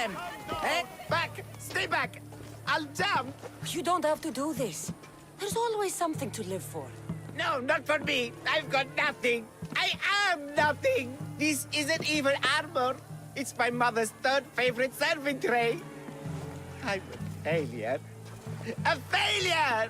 them! Hey, back! Stay back! I'll jump! You don't have to do this. There's always something to live for. No, not for me. I've got nothing. I am nothing. This isn't even armor. It's my mother's third favorite serving tray. I'm a failure. A failure!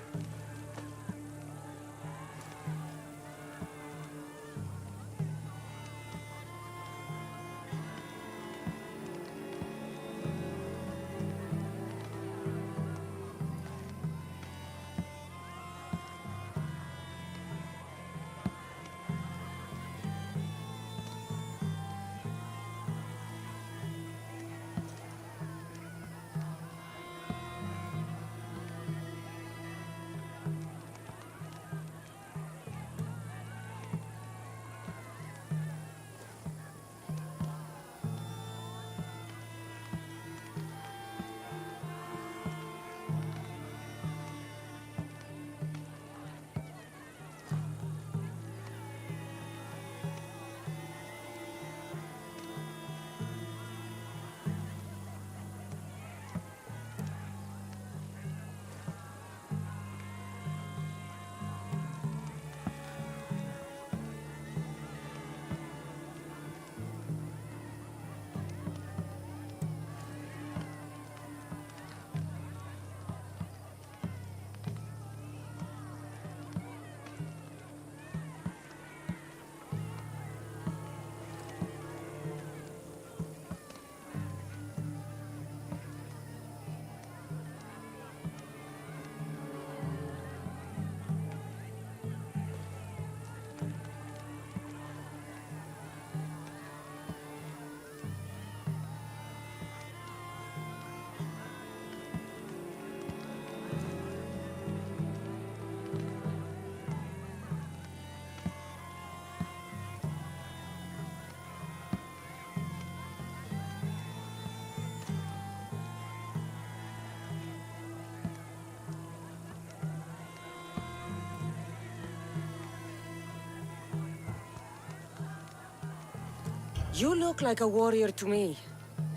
You look like a warrior to me.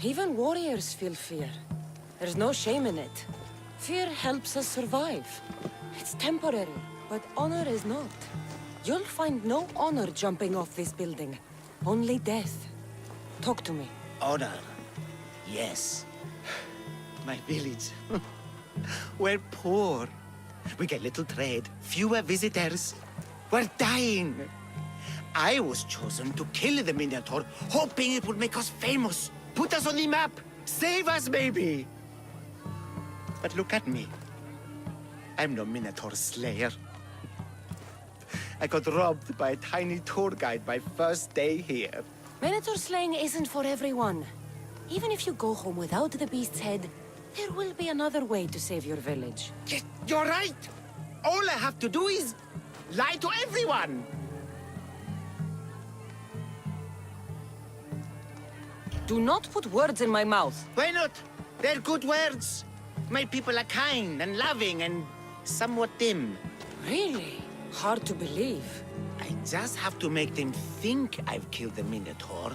Even warriors feel fear. There's no shame in it. Fear helps us survive. It's temporary, but honor is not. You'll find no honor jumping off this building. Only death. Talk to me. Honor. Yes. My village. We're poor. We get little trade, fewer visitors. We're dying. I was chosen to kill the Minotaur, hoping it would make us famous. Put us on the map. Save us, maybe. But look at me. I'm no Minotaur slayer. I got robbed by a tiny tour guide my first day here. Minotaur slaying isn't for everyone. Even if you go home without the beast's head, there will be another way to save your village. Yes, you're right. All I have to do is lie to everyone. Do not put words in my mouth. Why not? They're good words. My people are kind and loving and somewhat dim. Really? Hard to believe. I just have to make them think I've killed the Minotaur.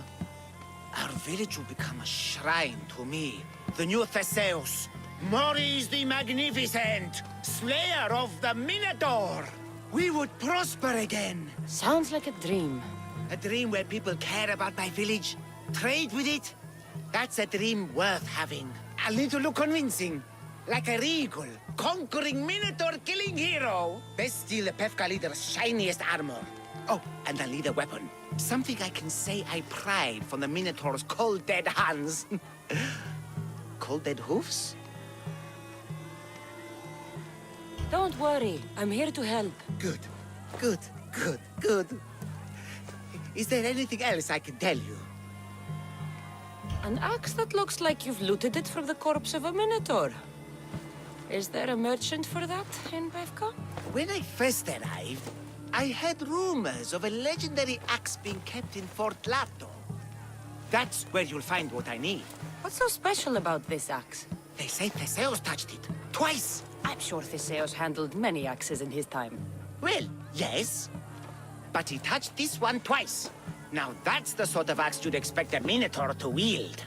Our village will become a shrine to me, the new Theseus, Maurice the Magnificent, slayer of the Minotaur. We would prosper again. Sounds like a dream. A dream where people care about my village, trade with it. That's a dream worth having. A little convincing. Like a regal, conquering Minotaur-killing hero. Best steal the Pefka leader's shiniest armor. Oh, and I'll need a weapon. Something I can say I pried from the Minotaur's cold, dead hands. Cold, dead hoofs? Don't worry, I'm here to help. Good, good, good, good. Is there anything else I can tell you? An axe that looks like you've looted it from the corpse of a Minotaur. Is there a merchant for that in Pefka? When I first arrived, I heard rumors of a legendary axe being kept in Fort Lato. That's where you'll find what I need. What's so special about this axe? They say Theseus touched it. Twice. I'm sure Theseus handled many axes in his time. Well, yes. But he touched this one twice. Now that's the sort of axe you'd expect a Minotaur to wield.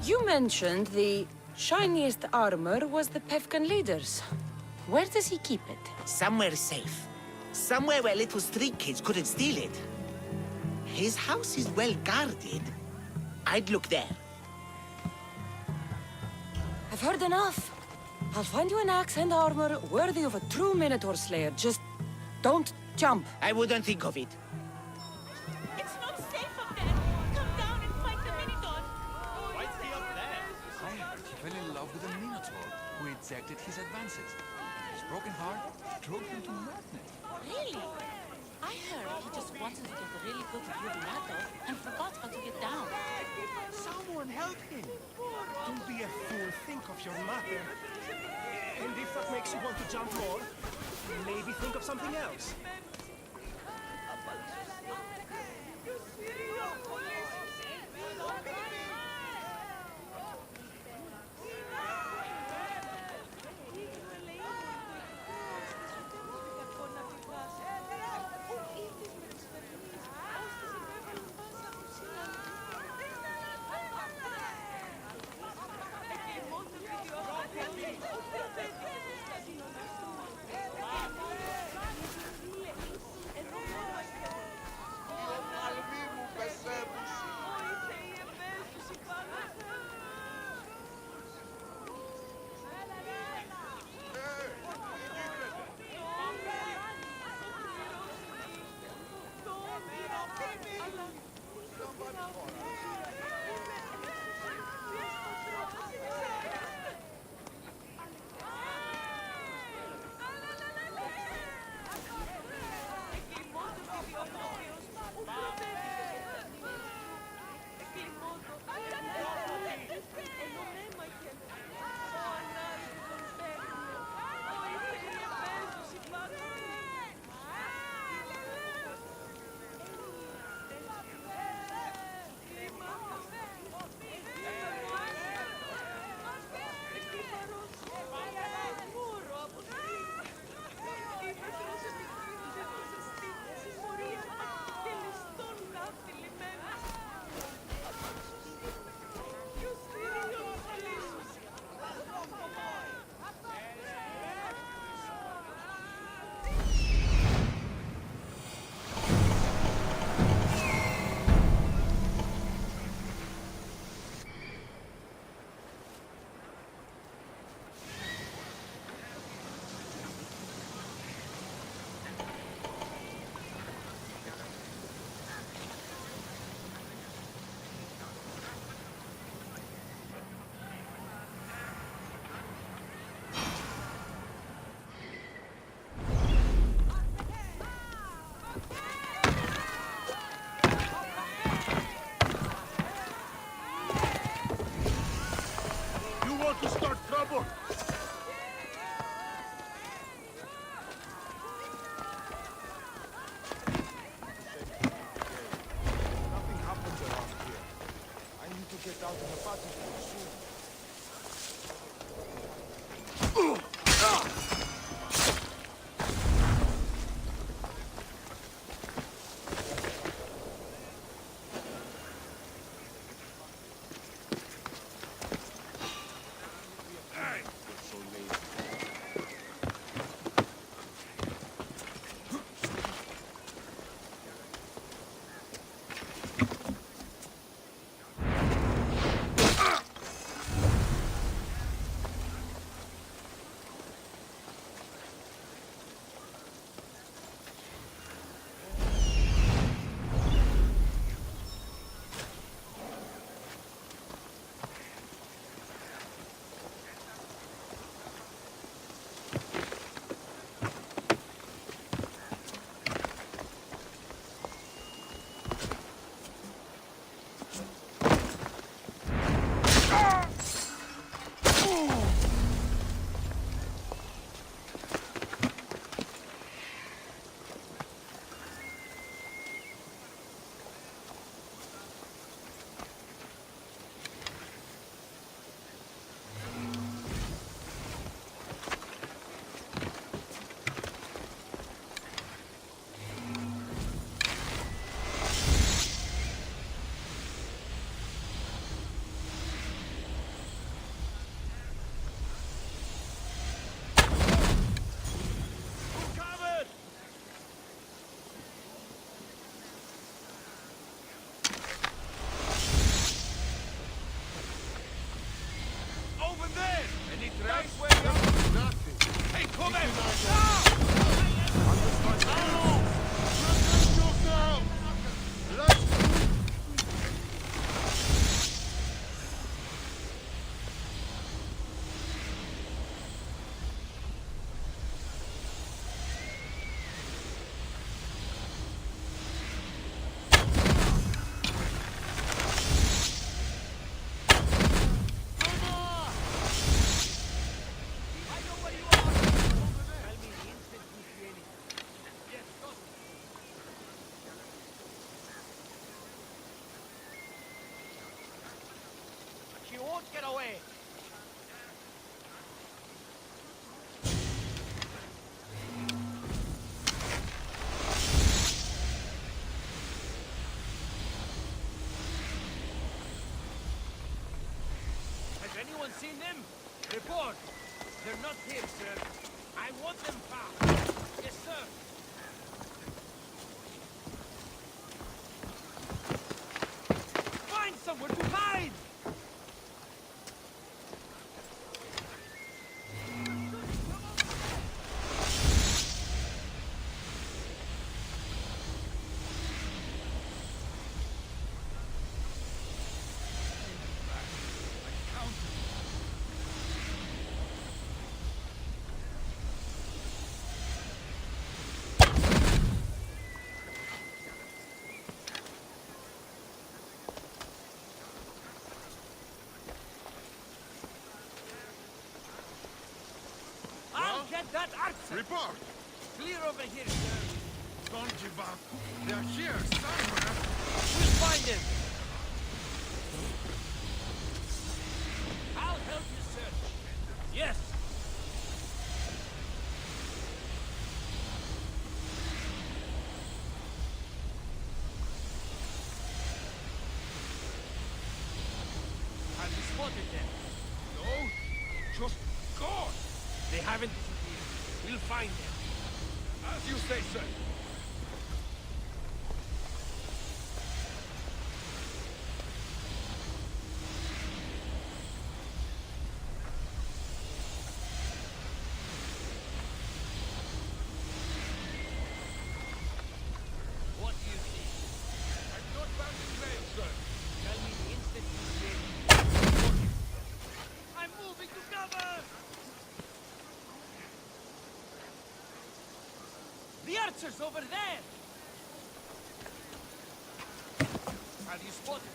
You mentioned the shiniest armor was the Pevkan leader's. Where does he keep it? Somewhere safe. Somewhere where little street kids couldn't steal it. His house is well guarded. I'd look there. I've heard enough. I'll find you an axe and armor worthy of a true Minotaur slayer. Just don't jump. I wouldn't think of it. It's not safe up there. Come down and fight the Minotaur. Why's he up there? I heard he fell in love with a Minotaur who rejected his advances. His broken heart drove him to madness. Really? I heard he just wanted to get a really good view of Nato and forgot how to get down. Someone help him! Don't be a fool, think of your mother. And if that makes you want to jump more, maybe think of something else. anyone seen them? Report. They're not here, sir. I want them found. Yes, sir. Find somewhere to hide! I'll get that archer! Report! Clear over here, sir. Don't give up. They're here somewhere. We'll find him. I'll help you search. Yes. Have you spotted them? No, just gone. They haven't disappeared. We'll find them. As you say, sir. What do you see? I've not found the trail, sir. Tell me the instant you see it. I'm moving to cover! The archer's over there! Have you spotted him?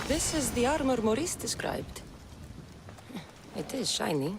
This is the armor Maurice described. It is shiny.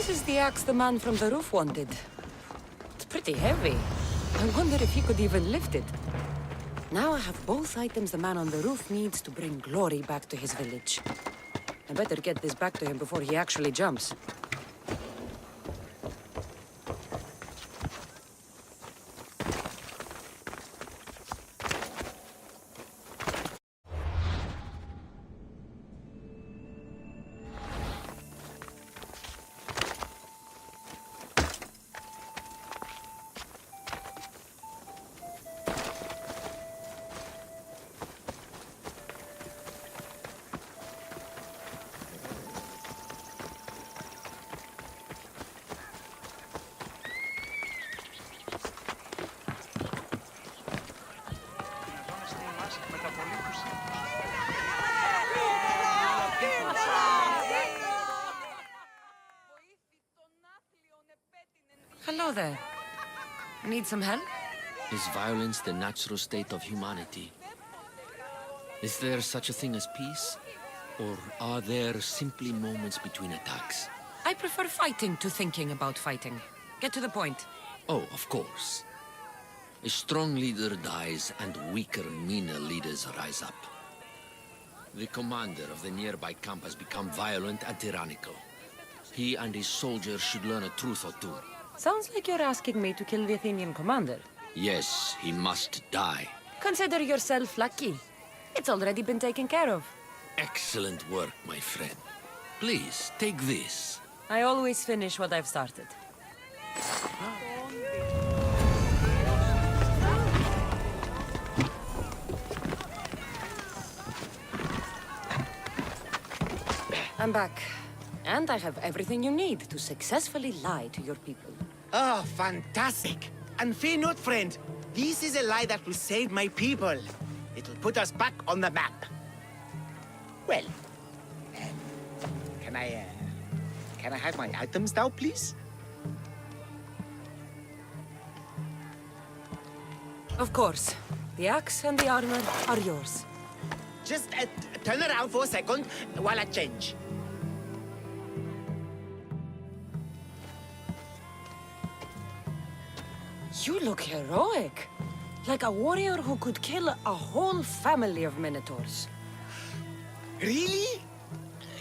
This is the axe the man from the roof wanted. It's pretty heavy. I wonder if he could even lift it. Now I have both items the man on the roof needs to bring glory back to his village. I better get this back to him before he actually jumps. there? Need some help? Is violence the natural state of humanity? Is there such a thing as peace? Or are there simply moments between attacks? I prefer fighting to thinking about fighting. Get to the point. Oh, of course. A strong leader dies and weaker, meaner leaders rise up. The commander of the nearby camp has become violent and tyrannical. He and his soldiers should learn a truth or two. Sounds like you're asking me to kill the Athenian commander. Yes, he must die. Consider yourself lucky. It's already been taken care of. Excellent work, my friend. Please, take this. I always finish what I've started. I'm back. And I have everything you need to successfully lie to your people. Oh, fantastic. And fear not, friend. This is a lie that will save my people. It'll put us back on the map. Well, can I have my items now, please? Of course. The axe and the armor are yours. Just turn around for a second while I change. You look heroic. Like a warrior who could kill a whole family of minotaurs. Really?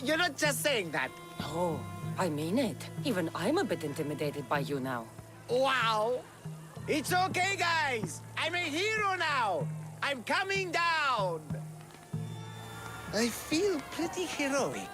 You're not just saying that. No, I mean it. Even I'm a bit intimidated by you now. Wow! It's okay, guys! I'm a hero now! I'm coming down! I feel pretty heroic.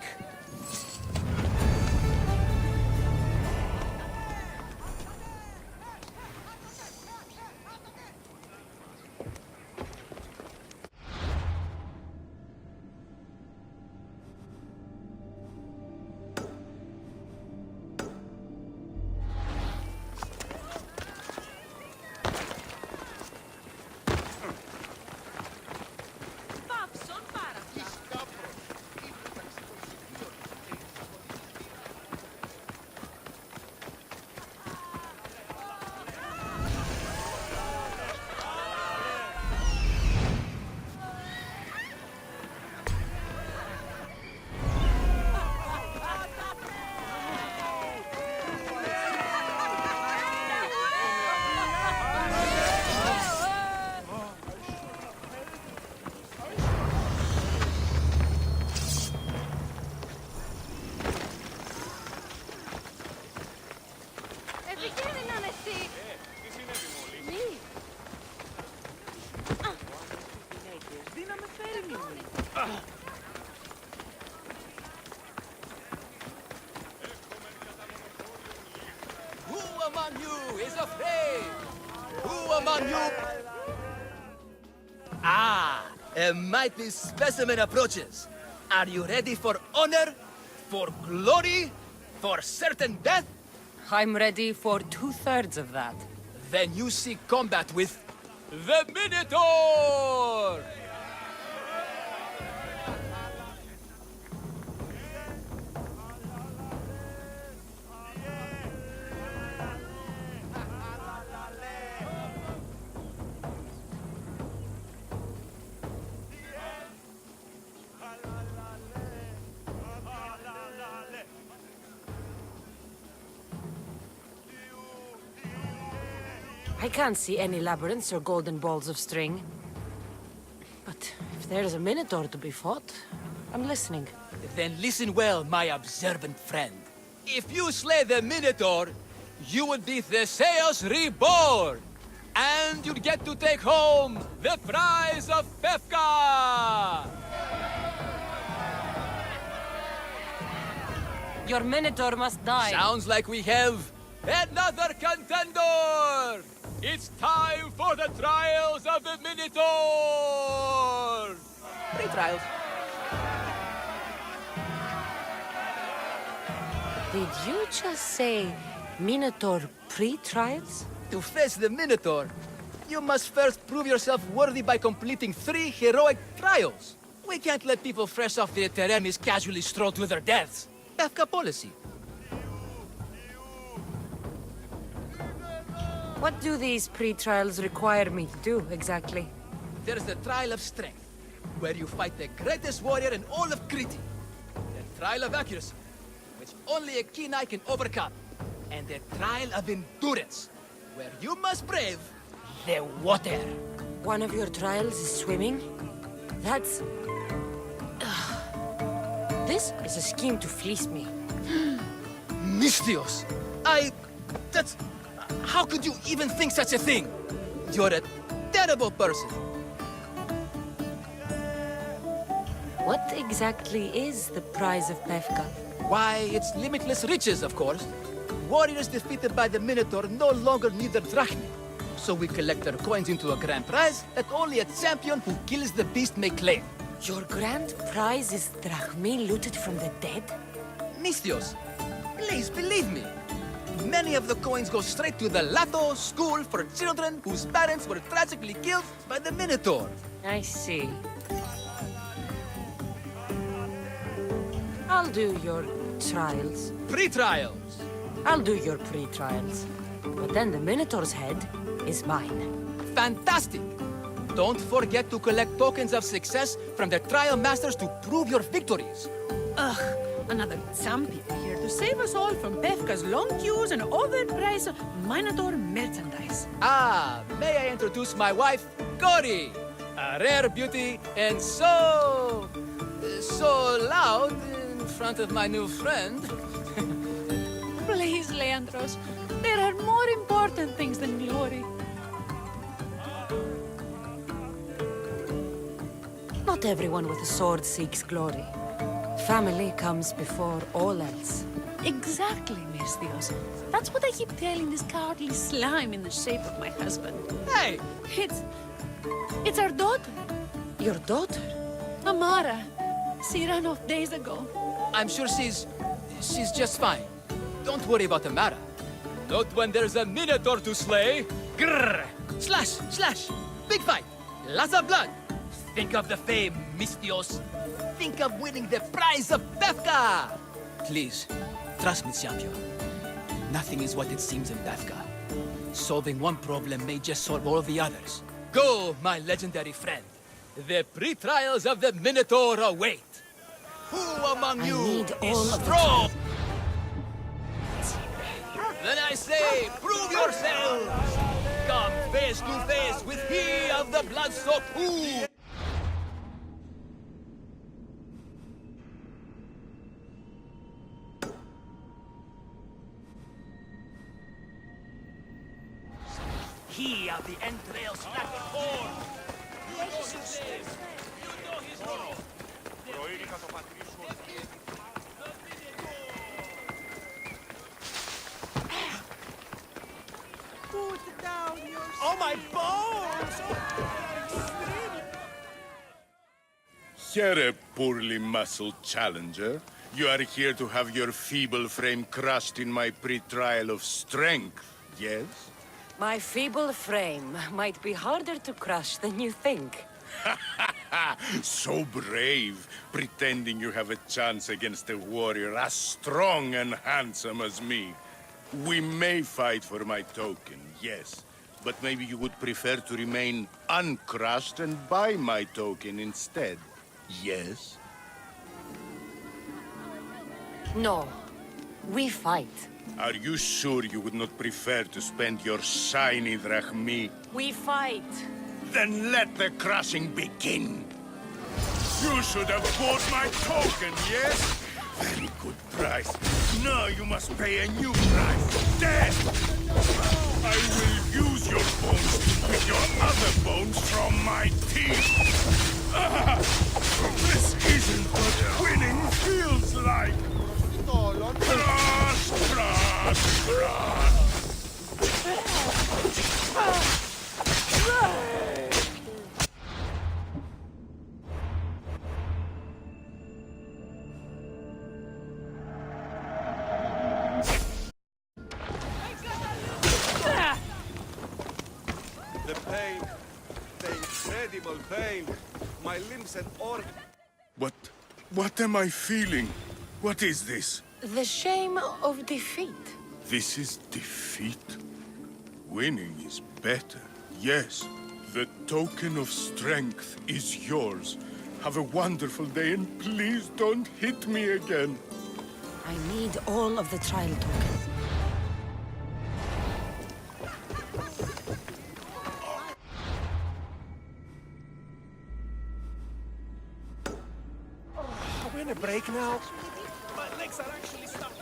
Who among you is afraid? Who among you? Ah, a mighty specimen approaches. Are you ready for honor? For glory? For certain death? I'm ready for 2/3 of that. Then you seek combat with the Minotaur! I can't see any labyrinths or golden balls of string. But if there's a minotaur to be fought, I'm listening. Then listen well, my observant friend. If you slay the Minotaur, you would be Theseus reborn! And you'd get to take home the prize of Fefka! Your minotaur must die. Sounds like we have another contender! It's time for the trials of the Minotaur! Pre-trials. Did you just say minotaur pre-trials? To face the Minotaur, you must first prove yourself worthy by completing 3 heroic trials. We can't let people fresh off the Teremis casually stroll to their deaths. Fefka policy. What do these pre-trials require me to do, exactly? There's the trial of strength, where you fight the greatest warrior in all of Crete. The trial of accuracy, which only a keen eye can overcome. And the trial of endurance, where you must brave the water. One of your trials is swimming? That's... This is a scheme to fleece me. Mystios! That's... How could you even think such a thing? You're a terrible person. What exactly is the prize of Pefka? Why, it's limitless riches, of course. Warriors defeated by the Minotaur no longer need their drachmi. So we collect their coins into a grand prize that only a champion who kills the beast may claim. Your grand prize is drachmi looted from the dead? Mystios, please believe me. Many of the coins go straight to the Lato school for children whose parents were tragically killed by the Minotaur. I see. I'll do your trials. Pre-trials. I'll do your pre-trials. But then the Minotaur's head is mine. Fantastic! Don't forget to collect tokens of success from the trial masters to prove your victories. Ugh, another champion here to save us all from Pefka's long queues and overpriced Minotaur merchandise. Ah, may I introduce my wife, Cory? A rare beauty and so loud in front of my new friend. Please, Leandros, there are more important things than glory. Not everyone with a sword seeks glory. Family comes before all else. Exactly, Mystios. That's what I keep telling this cowardly slime in the shape of my husband. Hey! It's our daughter, Your daughter? Amara. She ran off days ago. I'm sure she's just fine. Don't worry about Amara. Not when there's a Minotaur to slay. Grrr! Slash! Slash! Big fight! Lots of blood! Think of the fame, Mystios. Think of winning the prize of Pefka! Please, trust me, champion. Nothing is what it seems in Pefka. Solving one problem may just solve all the others. Go, my legendary friend. The pre-trials of the Minotaur await. Who among I you need all is of the strong? Then I say, prove yourselves! Come face to face with he of the blood-soaked who? He of the entrails shattered horn. You know his name. You know his role. Put down your... Oh, my bones! Here, poorly muscled challenger. You are here to have your feeble frame crushed in my pre-trial of strength, yes? My feeble frame might be harder to crush than you think. So brave, pretending you have a chance against a warrior as strong and handsome as me. We may fight for my token, yes. But maybe you would prefer to remain uncrushed and buy my token instead, yes? No. We fight. Are you sure you would not prefer to spend your shiny drachmi? We fight. Then let the crushing begin. You should have bought my token, yes? Very good price. Now you must pay a new price. Death! I will use your bones to pick your other bones from my teeth. This isn't what winning feels like. Crush, crush, crush. The pain, the incredible pain. My limbs and organs. What am I feeling? What is this? The shame of defeat. This is defeat? Winning is better, yes. The token of strength is yours. Have a wonderful day, and please don't hit me again. I need all of the trial tokens. Are we in a break now? My legs are actually stuck.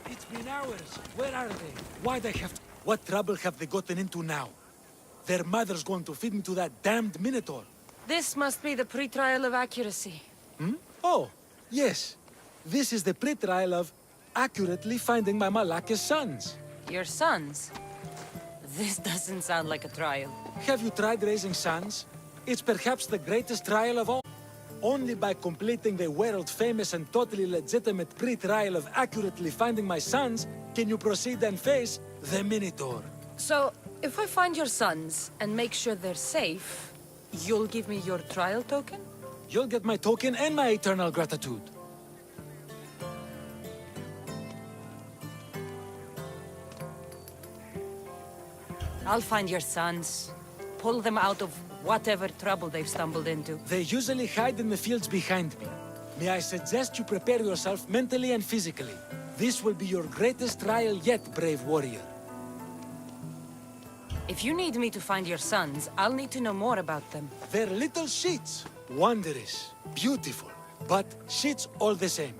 It's been hours. Where are they? Why they have to... What trouble have they gotten into now? Their mother's going to feed me to that damned Minotaur. This must be the pre-trial of accuracy. Oh, yes. This is the pre-trial of accurately finding my Malaka's sons. Your sons? This doesn't sound like a trial. Have you tried raising sons? It's perhaps the greatest trial of all. Only by completing the world-famous and totally legitimate pre-trial of accurately finding my sons can you proceed and face the Minotaur. So, if I find your sons and make sure they're safe, you'll give me your trial token? You'll get my token and my eternal gratitude. I'll find your sons. Pull them out of whatever trouble they've stumbled into. They usually hide in the fields behind me. May I suggest you prepare yourself mentally and physically. This will be your greatest trial yet, brave warrior. If you need me to find your sons, I'll need to know more about them. They're little sheets. Wondrous, beautiful, but sheets all the same.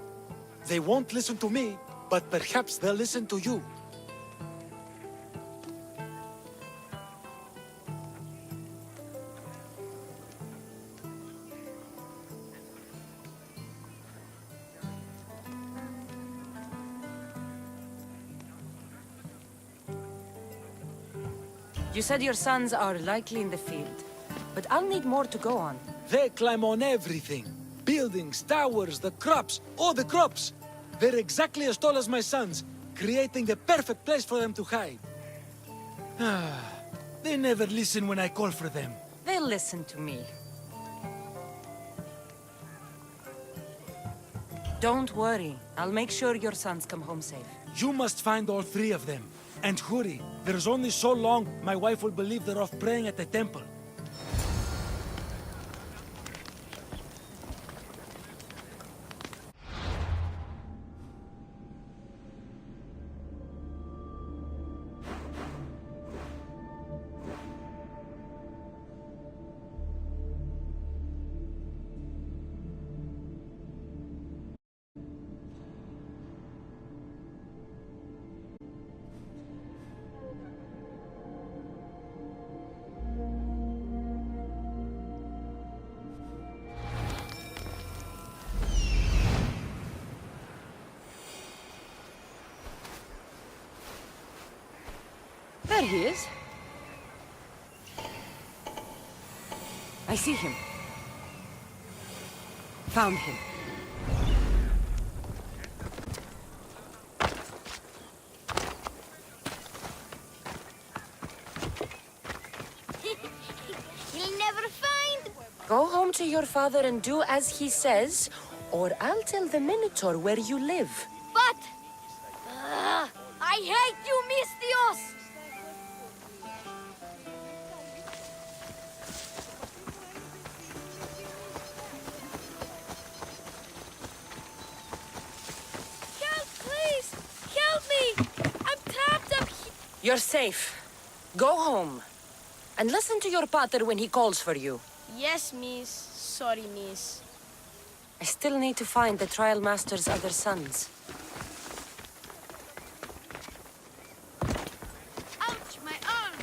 They won't listen to me, but perhaps they'll listen to you. You said your sons are likely in the field, but I'll need more to go on. They climb on everything. Buildings, towers, the crops, all the crops. They're exactly as tall as my sons, creating the perfect place for them to hide. They never listen when I call for them. They'll listen to me. Don't worry. I'll make sure your sons come home safe. You must find all three of them. And hurry. There's only so long my wife will believe they're off praying at the temple. There he is. I see him. Found him. You'll never find. Go home to your father and do as he says, or I'll tell the Minotaur where you live. But I hate you, Mistios. Help, please! Help me! I'm trapped up here. You're safe. Go home. And listen to your pater when he calls for you. Yes, miss. Sorry, miss. I still need to find the trial master's other sons. Ouch, my arm!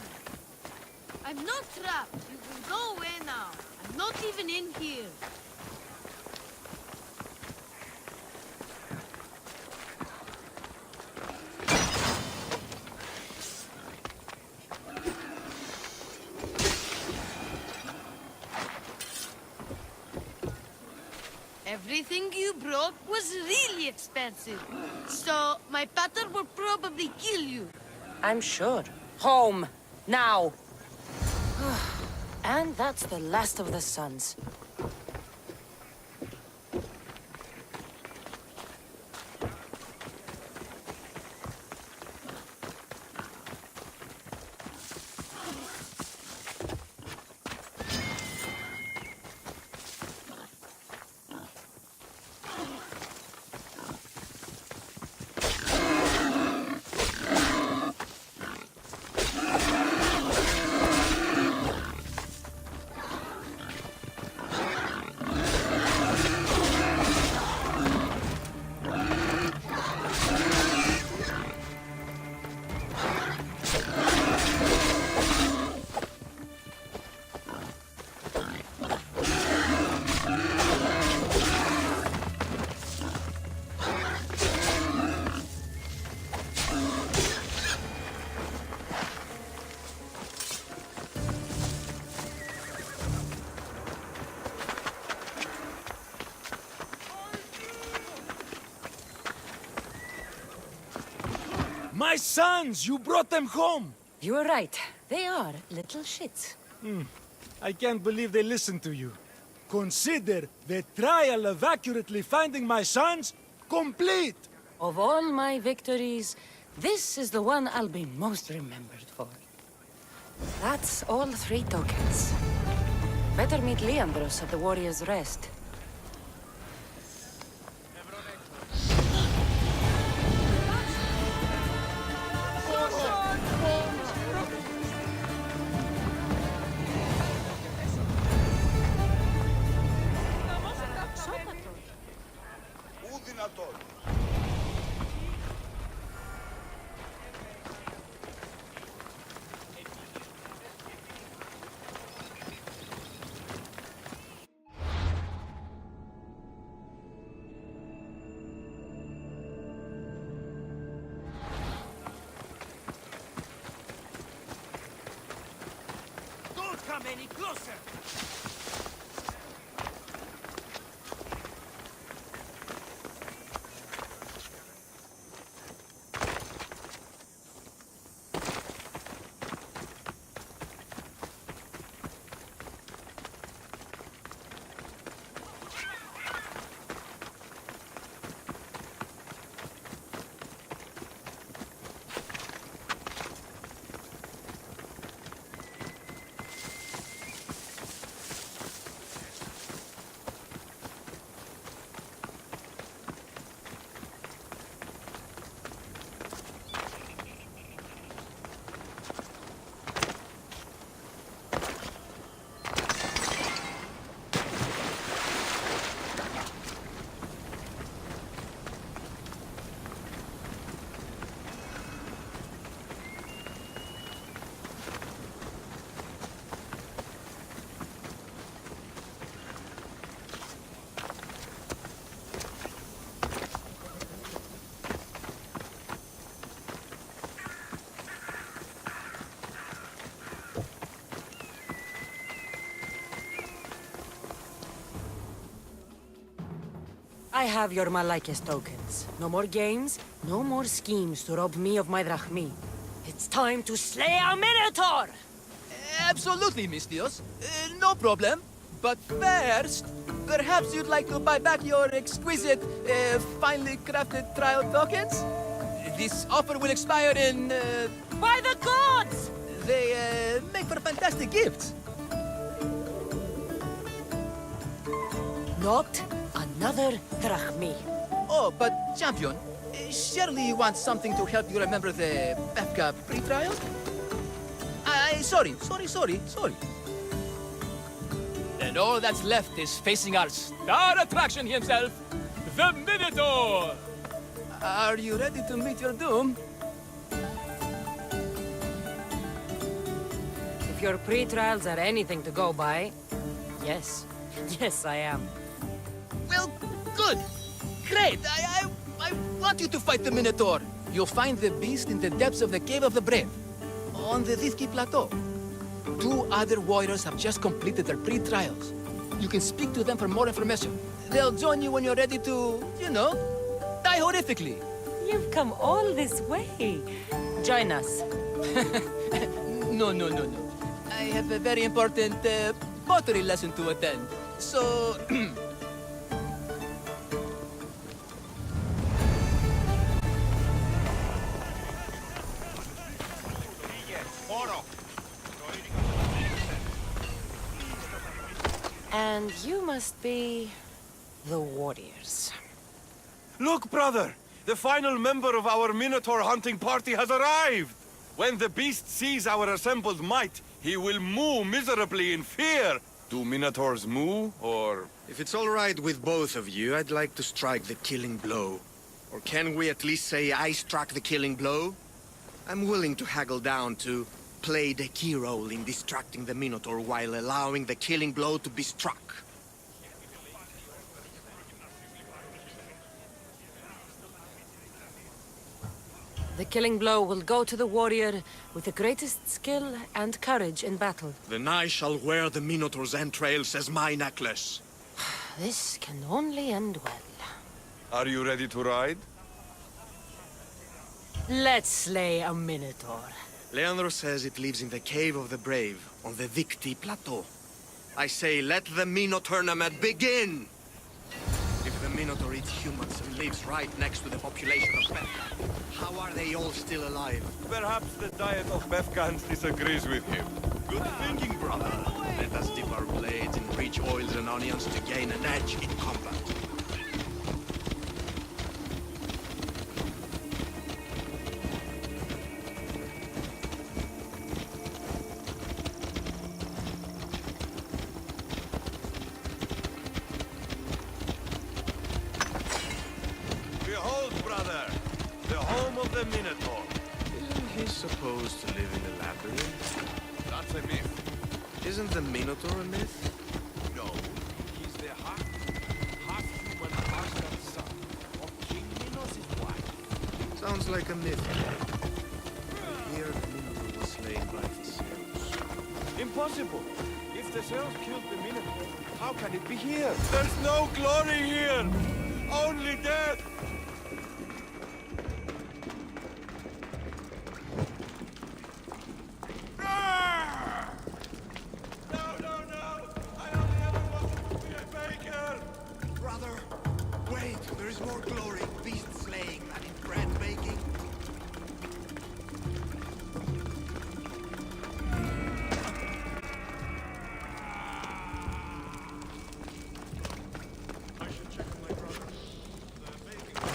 I'm not trapped. You can go away now. I'm not even in here. Everything you brought was really expensive. So my pater will probably kill you. I'm sure. Home. Now. And that's the last of the sons. My sons! You brought them home! You were right. They are little shits. I can't believe they listened to you. Consider the trial of accurately finding my sons complete! Of all my victories, this is the one I'll be most remembered for. That's all 3 tokens. Better meet Leandros at the Warrior's Rest. Don't come any closer! I have your Malakis tokens. No more games, no more schemes to rob me of my drachmi. It's time to slay a Minotaur! Absolutely, Mistios. No problem. But first, perhaps you'd like to buy back your exquisite, finely crafted trial tokens? This offer will expire in, By the gods! They, make for fantastic gifts. Not another drachmi. Oh, but, champion, surely you want something to help you remember the Befka pre-trial? Sorry. And all that's left is facing our star attraction himself, the Minotaur! Are you ready to meet your doom? If your pre-trials are anything to go by, yes. Yes, I am. Well, good. Great. I want you to fight the Minotaur. You'll find the beast in the depths of the Cave of the Brave, on the Thithki Plateau. 2 other warriors have just completed their pre-trials. You can speak to them for more information. They'll join you when you're ready to, die horrifically. You've come all this way. Join us. No. I have a very important pottery lesson to attend. So... And you must be the warriors. Look, brother! The final member of our Minotaur hunting party has arrived! When the beast sees our assembled might, he will moo miserably in fear. Do Minotaurs moo, or... If it's all right with both of you, I'd like to strike the killing blow. Or can we at least say I struck the killing blow? I'm willing to haggle down to play the key role in distracting the Minotaur while allowing the killing blow to be struck. The killing blow will go to the warrior with the greatest skill and courage in battle. Then I shall wear the Minotaur's entrails as my necklace. This can only end well. Are you ready to ride? Let's slay a minotaur. Leandro says it lives in the Cave of the Brave, on the Victi Plateau. I say, let the Minotaur tournament begin! If the Minotaur eats humans and lives right next to the population of Bethkans, how are they all still alive? Perhaps the diet of Bethkans disagrees with him. Good thinking, brother. Let us dip our blades in rich oils and onions to gain an edge in combat. Behold, brother, the home of the Minotaur. Isn't he supposed to live in a labyrinth? That's a myth. Isn't the Minotaur a myth? No, he's the half-human bastard son of King Minos' wife. Sounds like a myth. I hear the Minotaur was slain by Theseus. Impossible. If the Zeus killed the Minotaur, how can it be here? There's no glory here! Only death! More glory in beast slaying than in bread making.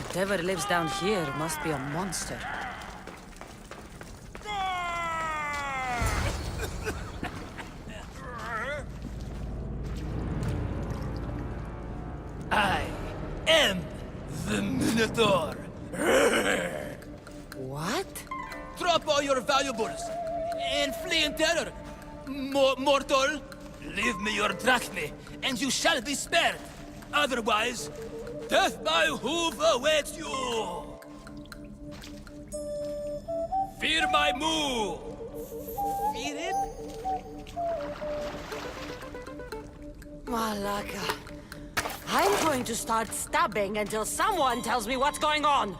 Whatever lives down here must be a monster. I am the Minotaur. What? Drop all your valuables and flee in terror. Mortal, leave me your drachme, and you shall be spared. Otherwise, death by hoof awaits you. Fear my moo. Fear it? Malaka. I'm going to start stabbing until someone tells me what's going on.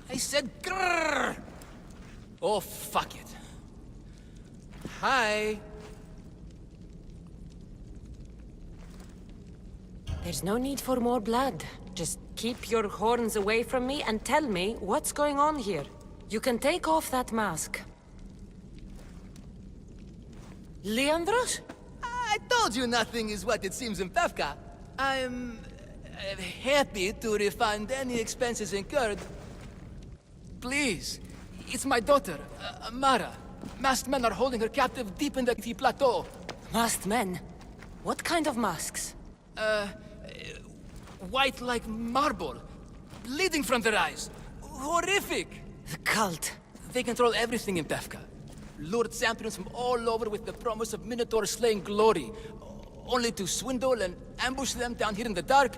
I said grrr! Oh, fuck it. Hi. There's no need for more blood. Just keep your horns away from me and tell me what's going on here. You can take off that mask. Leandros? I told you nothing is what it seems in Pevka. I'm happy to refund any expenses incurred. Please, it's my daughter, Mara. Masked men are holding her captive deep in the plateau. Masked men? What kind of masks? White like marble, bleeding from their eyes. Horrific! The cult. They control everything in Pevka. Lured champions from all over with the promise of Minotaur slaying glory, only to swindle and ambush them down here in the dark.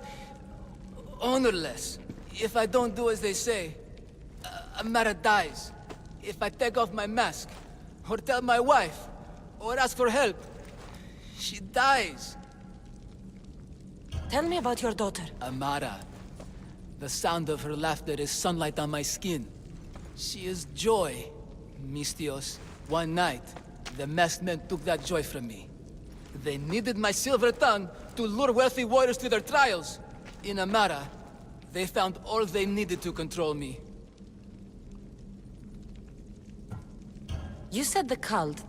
Honorless. If I don't do as they say, Amara dies. If I take off my mask, or tell my wife, or ask for help, she dies. Tell me about your daughter. Amara. The sound of her laughter is sunlight on my skin. She is joy, Mistios. One night, the masked men took that joy from me. They needed my silver tongue to lure wealthy warriors to their trials. In Amara, they found all they needed to control me. You said the cult,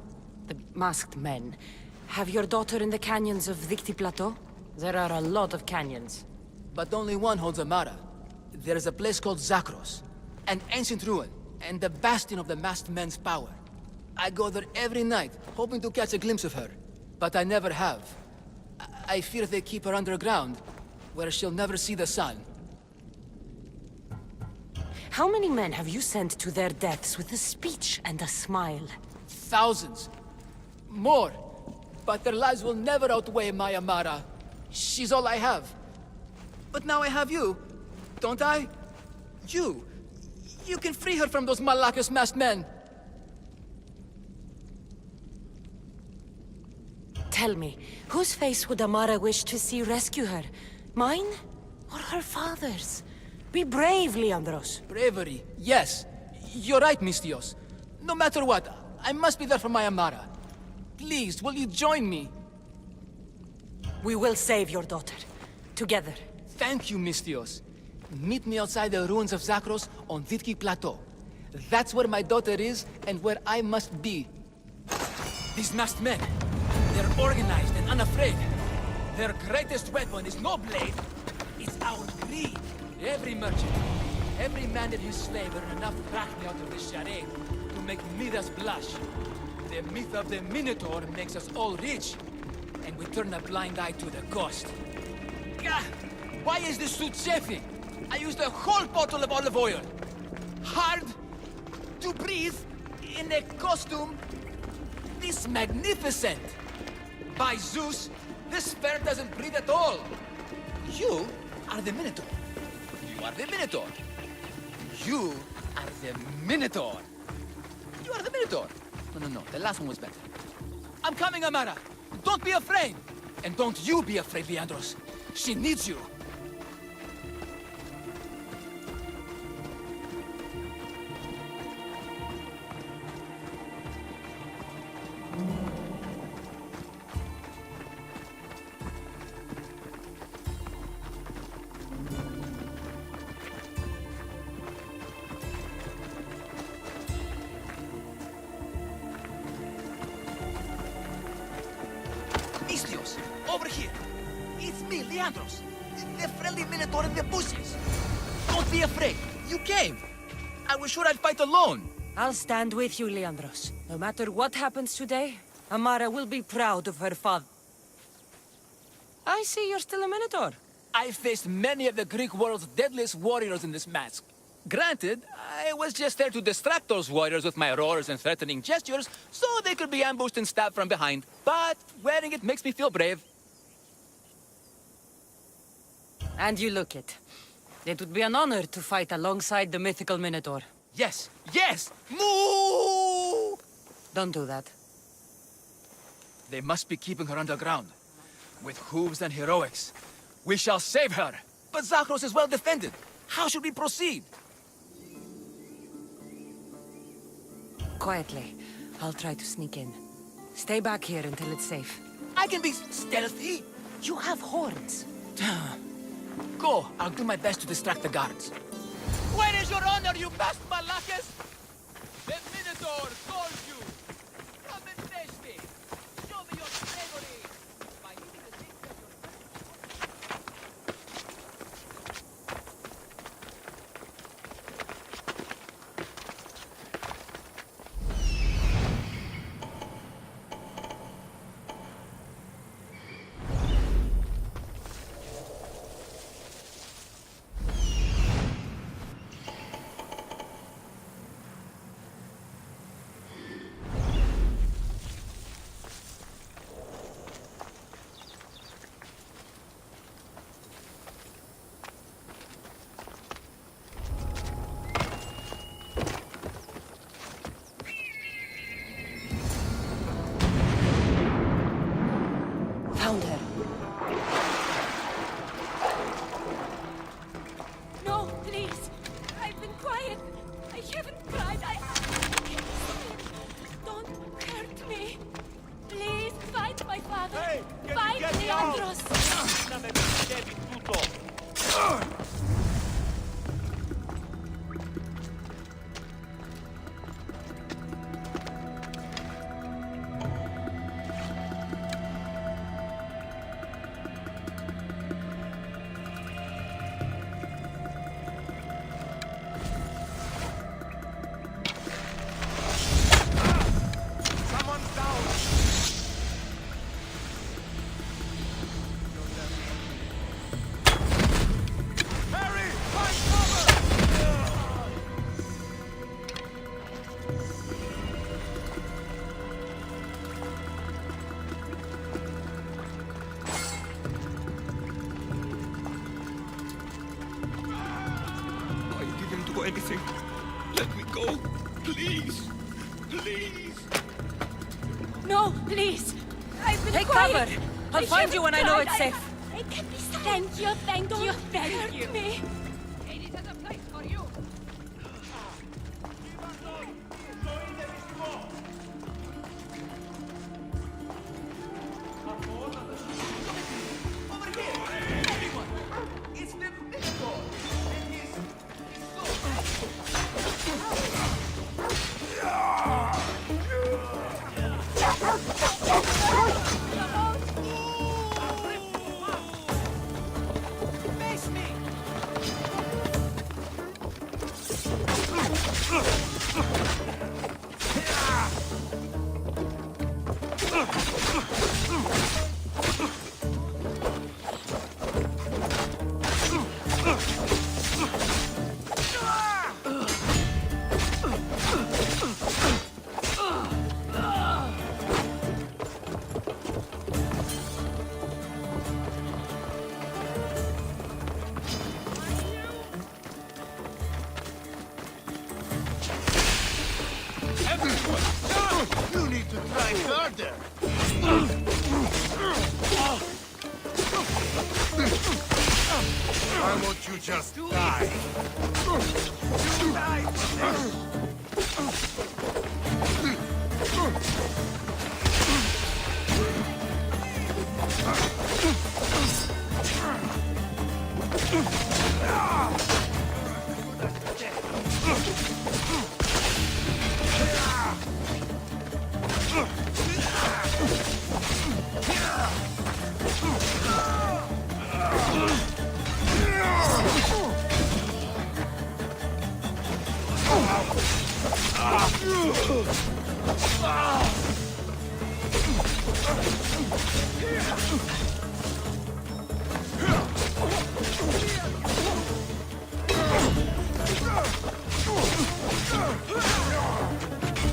the masked men, have your daughter in the canyons of Dicti Plateau? There are a lot of canyons. But only one holds Amara. There is a place called Zakros, an ancient ruin, and the bastion of the masked men's power. I go there every night, hoping to catch a glimpse of her. But I never have. I fear they keep her underground, where she'll never see the sun. How many men have you sent to their deaths with a speech and a smile? Thousands. More. But their lives will never outweigh my Amara. She's all I have. But now I have you, don't I? You can free her from those Malakas masked men. Tell me, whose face would Amara wish to see rescue her? Mine? Or her father's? Be brave, Leandros. Bravery, yes. You're right, Mistios. No matter what, I must be there for my Amara. Please, will you join me? We will save your daughter. Together. Thank you, Mistios. Meet me outside the ruins of Zakros on Vitki Plateau. That's where my daughter is and where I must be. These masked men, they're organized and unafraid. Their greatest weapon is no blade, it's our greed. Every merchant, every man and his slave earn enough drachmi out of this charade to make Midas blush. The myth of the Minotaur makes us all rich, and we turn a blind eye to the cost. Gah! Why is this suit chafing? I used a whole bottle of olive oil. Hard to breathe in a costume this magnificent. By Zeus, this fair doesn't breathe at all. You are the Minotaur. You are the Minotaur. You are the Minotaur. You are the Minotaur. No, the last one was better. I'm coming, Amara. Don't be afraid. And don't you be afraid, Leandros. She needs you. Mistios, over here. It's me, Leandros. The friendly Minotaur in the bushes. Don't be afraid. You came. I was sure I'd fight alone. I'll stand with you, Leandros. No matter what happens today, Amara will be proud of her father. I see you're still a Minotaur. I faced many of the Greek world's deadliest warriors in this mask. Granted, I was just there to distract those warriors with my roars and threatening gestures, so they could be ambushed and stabbed from behind. But wearing it makes me feel brave. And you look it. It would be an honor to fight alongside the mythical Minotaur. Yes, yes! Moo! Don't do that. They must be keeping her underground. With hooves and heroics. We shall save her. But Zakros is well defended. How should we proceed? Quietly. I'll try to sneak in. Stay back here until it's safe. I can be stealthy. You have horns. Go. I'll do my best to distract the guards. Where is your honor, you best Malakas? The Minotaur calls you! Come and face me! Show me your bravery! By eating the things that Found her. No, please. I've been quiet. I haven't cried. I can't sleep. Don't hurt me. Please, fight my father. Hey, fight get me out. Leandros. Someone down! Harry! Find cover! I didn't do anything. Let me go. Please. Please. No, please. I've been Take quiet. cover. I'll I find you when I haven't know cried. it's safe. I can't be silent. Thank you, thank you, thank you. Me. Ladies, has a place for you. It's the Minotaur! And his face me! You need to try harder. Why won't you just die? You die!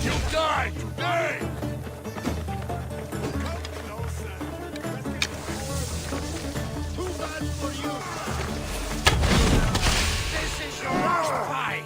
You die today! Too bad for you! This is your last fight!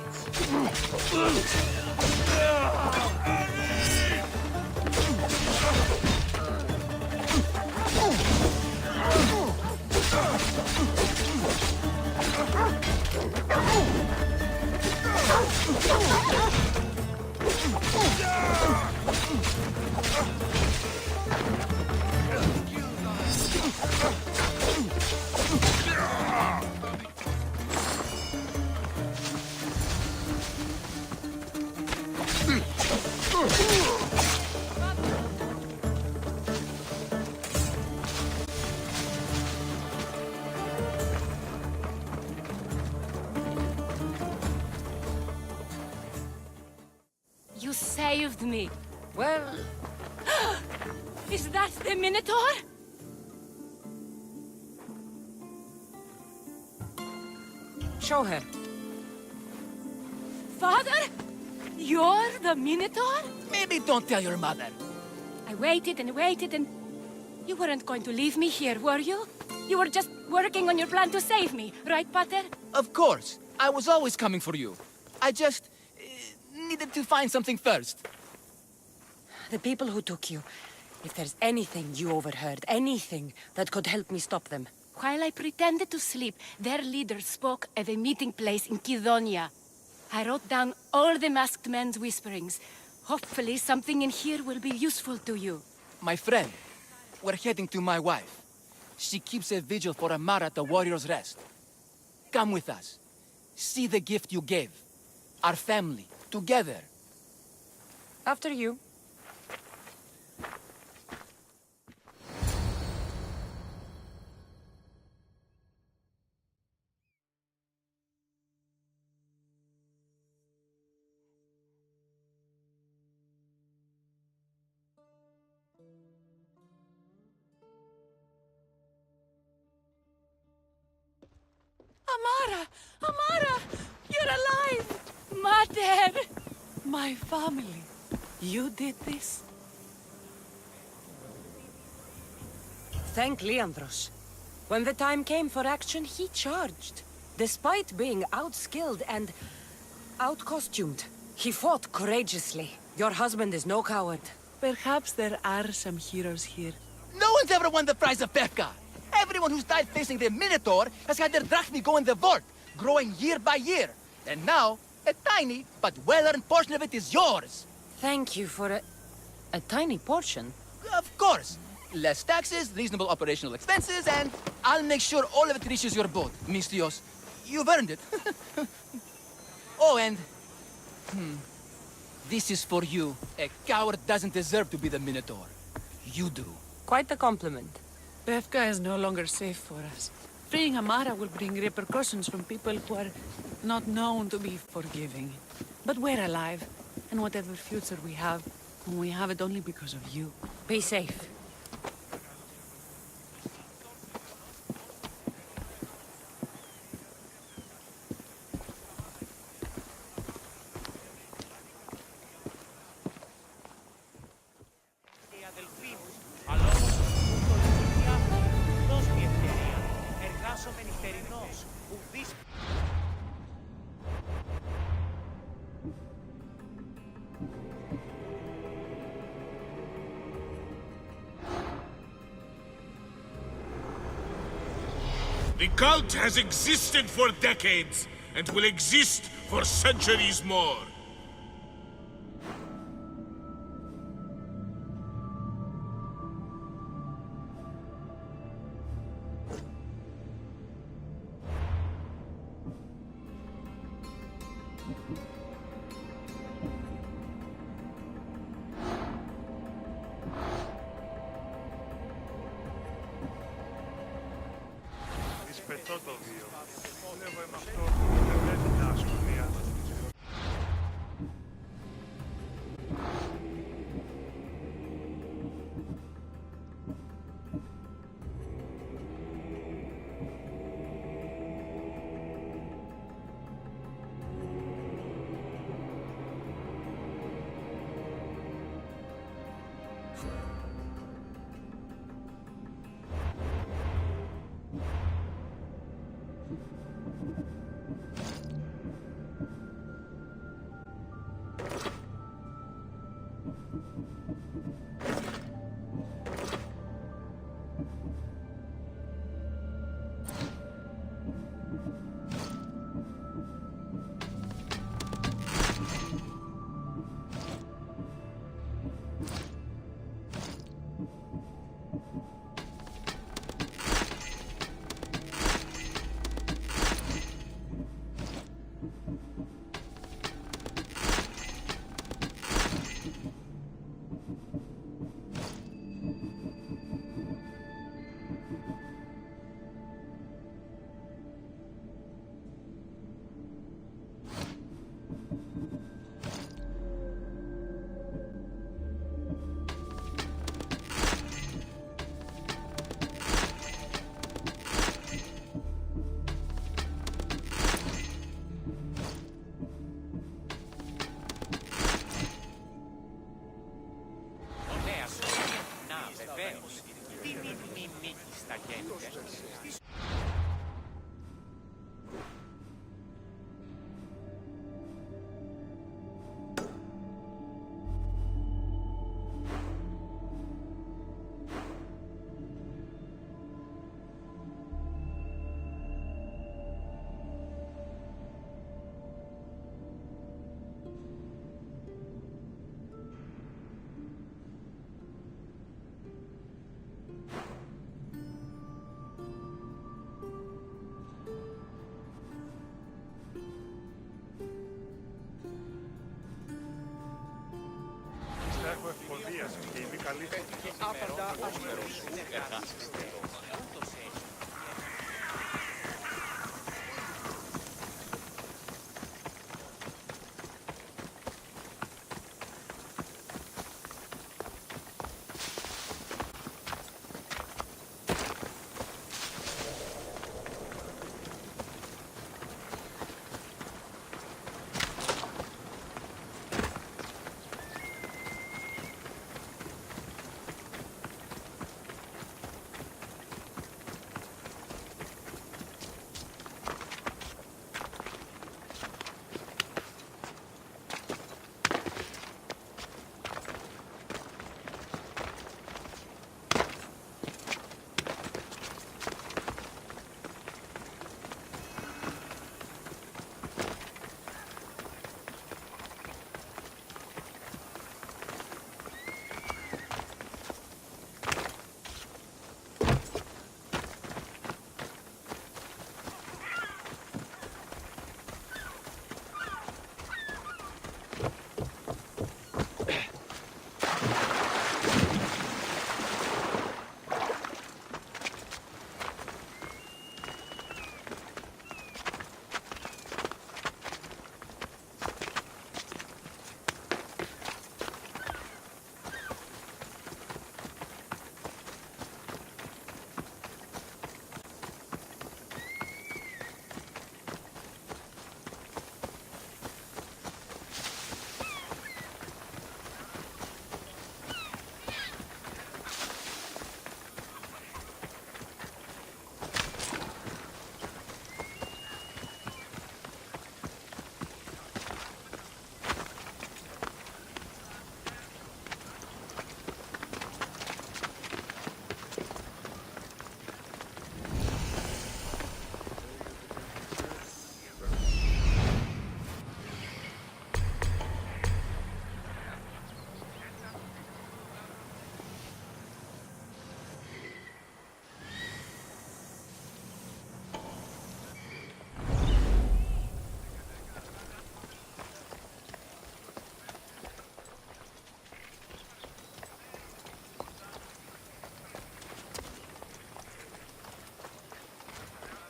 saved me. Well, Is that the Minotaur? show her. Father? You're the Minotaur? Maybe don't tell your mother. I waited and waited and... You weren't going to leave me here, were you? You were just working on your plan to save me, right, Pater? Of course. I was always coming for you. I just needed to find something first. The people who took you. If there's anything you overheard, anything that could help me stop them. While I pretended to sleep, their leader spoke of a meeting place in Kidonia. I wrote down all the masked men's whisperings. Hopefully something in here will be useful to you. My friend, we're heading to my wife. She keeps a vigil for Amara at the Warrior's Rest. Come with us. See the gift you gave. Our family, together. After you. Amara! Amara! You're alive! Mater! My family. You did this? Thank Leandros. When the time came for action, he charged. Despite being outskilled and out-costumed, he fought courageously. Your husband is no coward. Perhaps there are some heroes here. No one's ever won the prize of Pefka. Everyone who's died facing the Minotaur has had their drachmi go in the vault, growing year by year. And now, a tiny but well-earned portion of it is yours. Thank you for a tiny portion. Of course. Less taxes, reasonable operational expenses, and I'll make sure all of it reaches your boat, Mistios. You've earned it. Oh, and... This is for you. A coward doesn't deserve to be the Minotaur. You do. Quite a compliment. Pefka is no longer safe for us. Freeing Amara will bring repercussions from people who are not known to be forgiving. But we're alive, and whatever future we have it only because of you. Be safe. The cult has existed for decades, and will exist for centuries more. Έχω ευκολίας και είμαι καλή.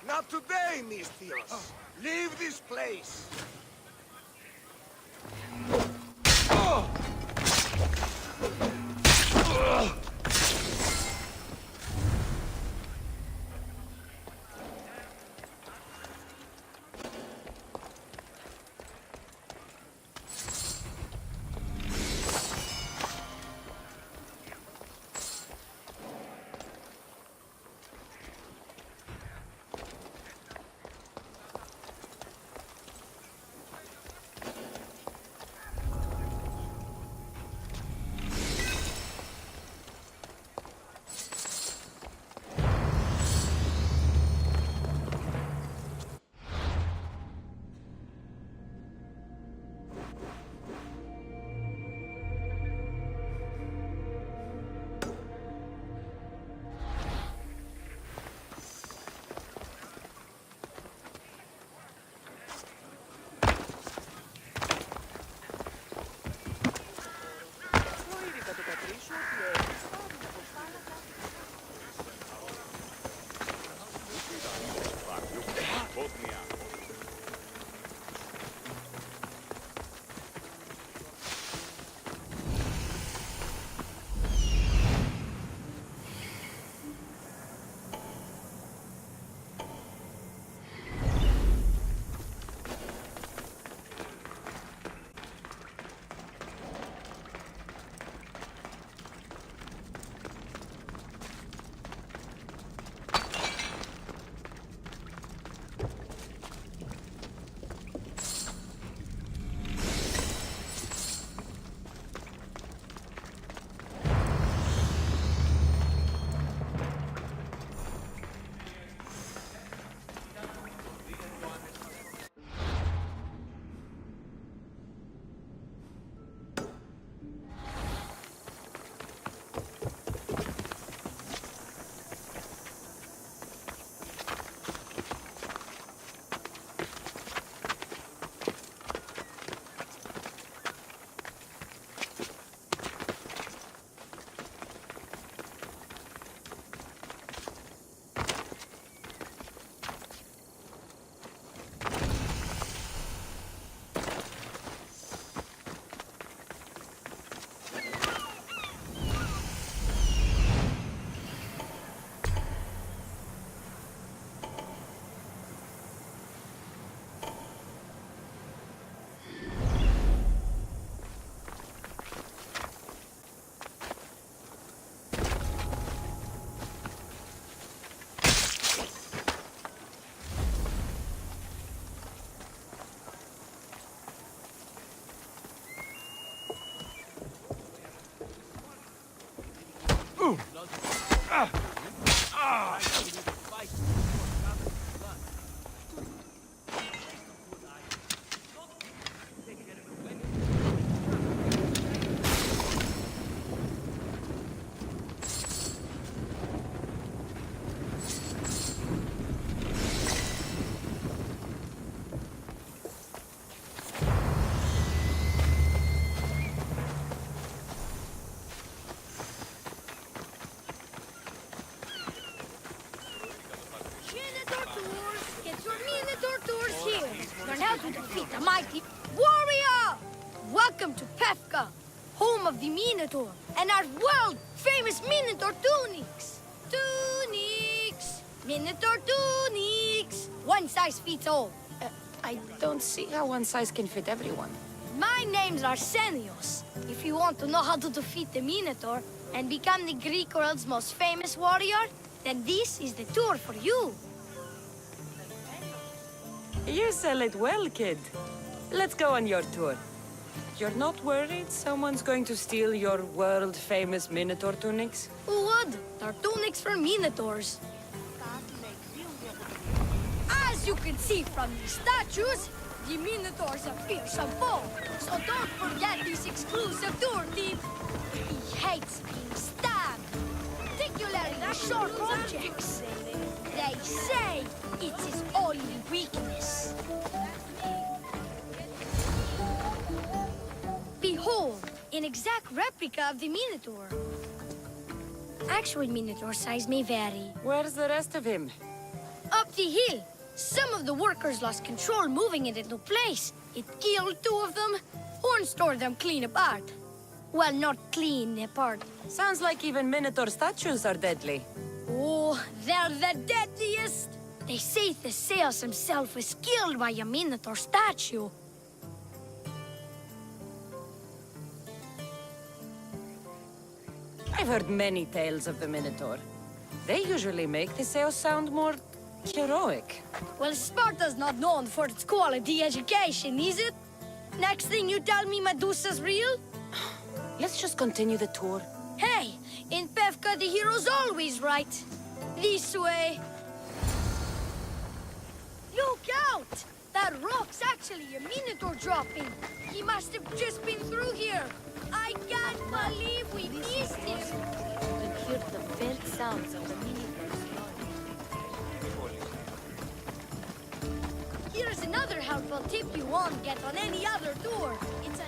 Not today, Mistios. Leave this place. to defeat the mighty warrior! Welcome to Pefka, home of the Minotaur, and our world-famous Minotaur tunics! Tunics! Minotaur tunics! One size fits all. I don't see how one size can fit everyone. My name's Arsenios. If you want to know how to defeat the Minotaur and become the Greek world's most famous warrior, then this is the tour for you. You sell it well, kid. Let's go on your tour. You're not worried someone's going to steal your world-famous Minotaur tunics? Who would? They're tunics for Minotaurs. As you can see from these statues, the Minotaur's a fearsome foe. So don't forget this exclusive tour tip. He hates being stabbed, particularly sharp objects. They say it's his only weakness. Behold, an exact replica of the Minotaur. Actual Minotaur size may vary. Where's the rest of him? Up the hill. Some of the workers lost control moving it into place. It killed 2 of them. Horn stored them clean apart. Well, not clean apart. Sounds like even Minotaur statues are deadly. Oh, they're the deadliest. They say Theseus himself was killed by a Minotaur statue. I've heard many tales of the Minotaur. They usually make Theseus sound more heroic. Well, Sparta's not known for its quality education, is it? Next thing you tell me Medusa's real? Let's just continue the tour. Hey, in Pefka the hero's always right. This way. Look out! That rock's actually a Minotaur dropping. He must have just been through here. I can't believe we missed him. You hear the faint sounds of the Minotaur's noise. Here's another helpful tip you won't get on any other tour. It's a...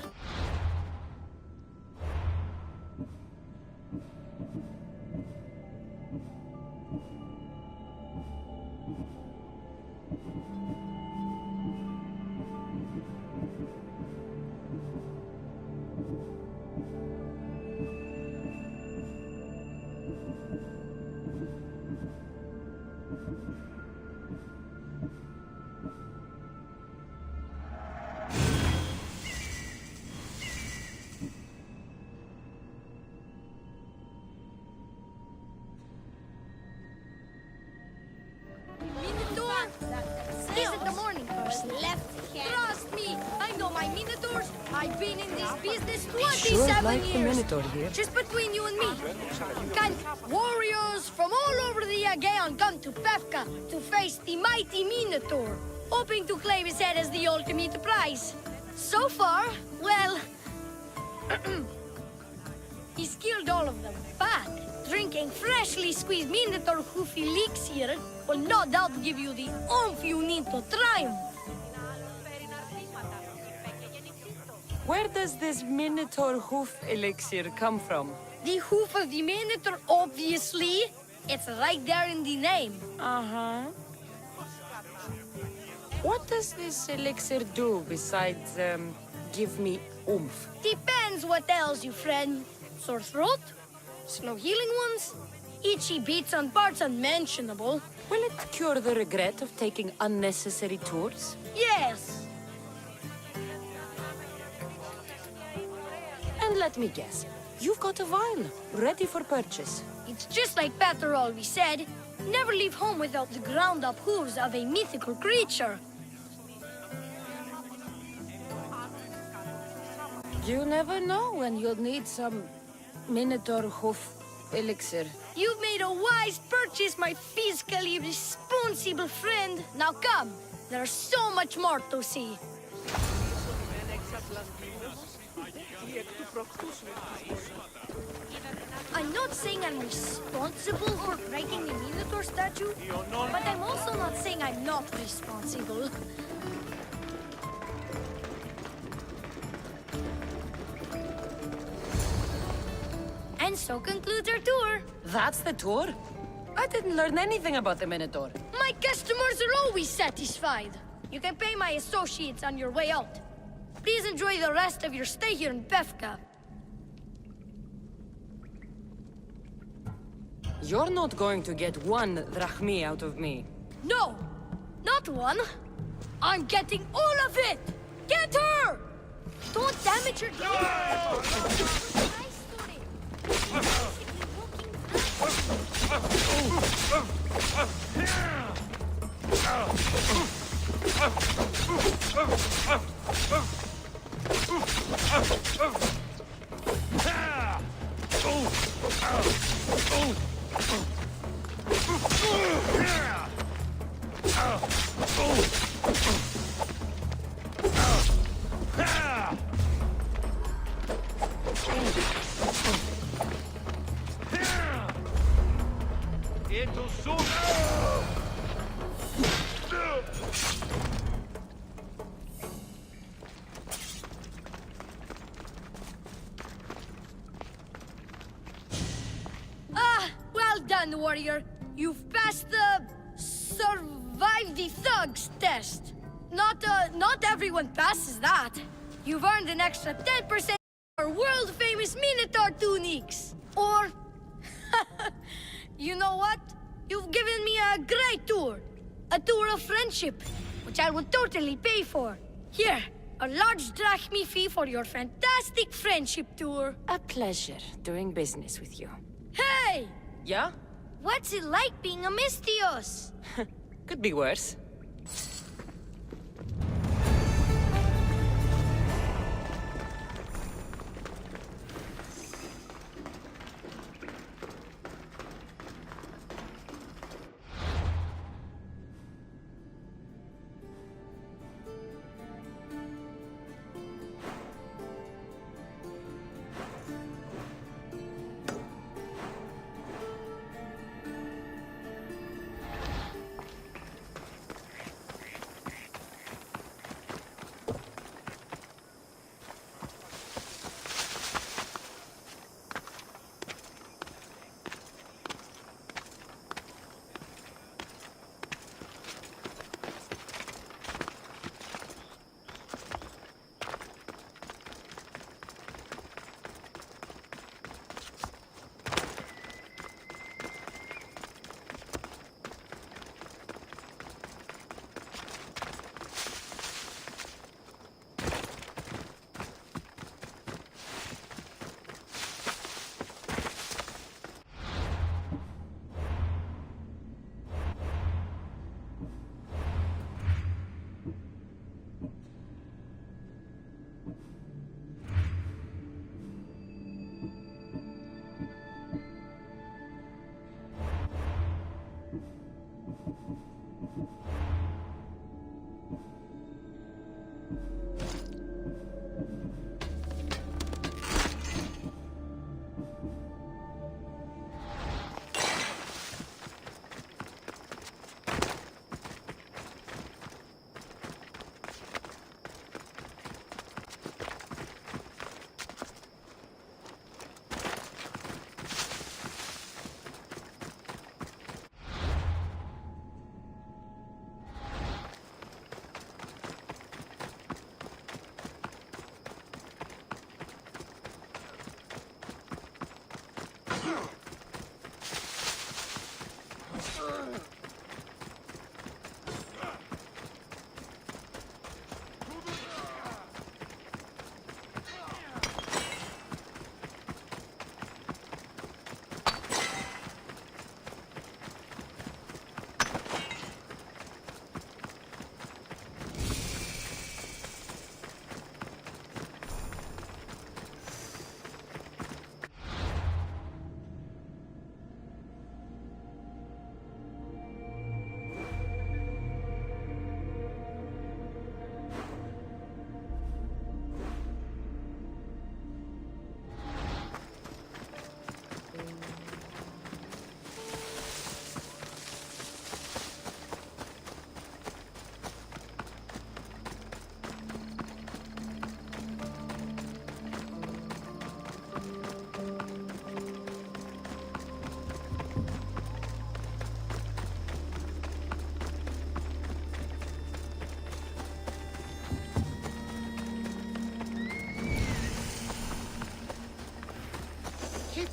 Isn't the morning person left? Trust me, I know my Minotaurs. I've been in this business 27 years. The Minotaur here. Just between you and me. Can warriors from all over the Aegean come to Pefka to face the mighty Minotaur, hoping to claim his head as the ultimate prize. So far, well, he's killed all of them. But drinking freshly squeezed Minotaur hoof elixir will no doubt give you the oomph you need to triumph. Where does this Minotaur hoof elixir come from? The hoof of the Minotaur, obviously. It's right there in the name. Uh-huh. What does this elixir do besides, give me oomph? Depends what ails you, friend. Sore throat? Slow healing ones? Itchy bits on parts unmentionable? Will it cure the regret of taking unnecessary tours? Yes. And let me guess, you've got a vial, ready for purchase. It's just like Peter always said, never leave home without the ground-up hooves of a mythical creature. You never know when you'll need some Minotaur hoof elixir. You've made a wise purchase, my fiscally responsible friend. Now come, there's so much more to see. I'm not saying I'm responsible for breaking the Minotaur statue, but I'm also not saying I'm not responsible. And so concludes our tour. That's the tour? I didn't learn anything about the Minotaur. My customers are always satisfied. You can pay my associates on your way out. Please enjoy the rest of your stay here in Befka. You're not going to get one drachmi out of me. No! Not one! I'm getting all of it! Get her! Don't damage her game! Nice story. Basically well done, warrior. You've passed the survive the thugs test. Not everyone passes that. You've earned an extra 10% for world-famous Minotaur tunics. Or, you know what? You've given me a great tour. A tour of friendship, which I will totally pay for. Here, a large drachmi fee for your fantastic friendship tour. A pleasure doing business with you. Hey! Yeah? What's it like being a Mystios? Could be worse.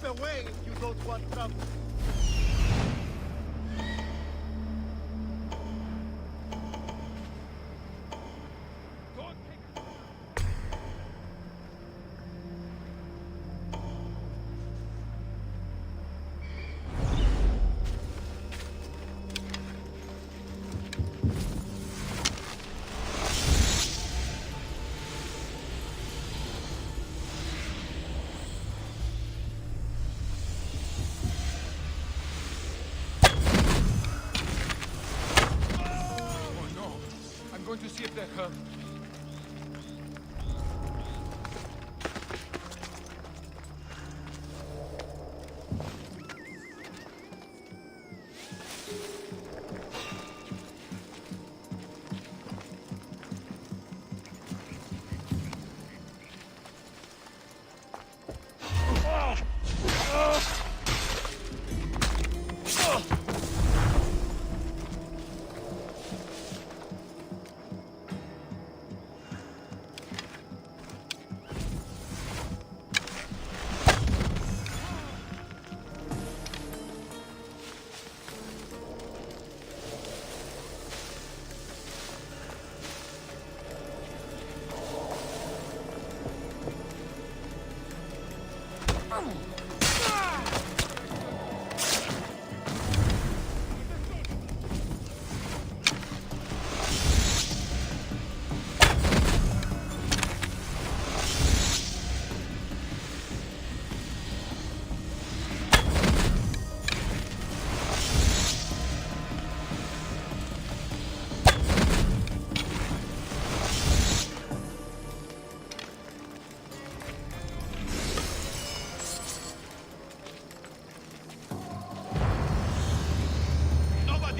away if you don't want trouble. I'm going to see if they're hurt.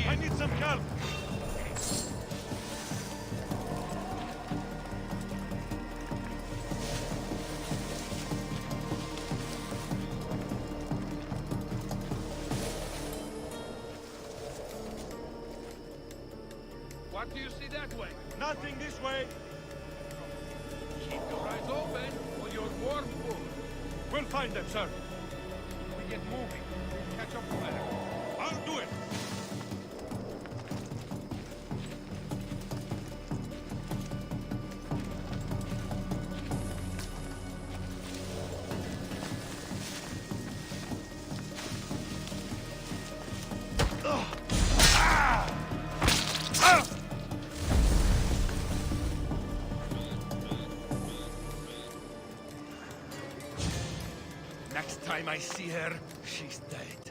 I need some help! What do you see that way? Nothing this way! Keep your eyes open for your warm food. We'll find them, sir. We get moving. We'll catch up later. I'll do it! Next time I see her, she's dead.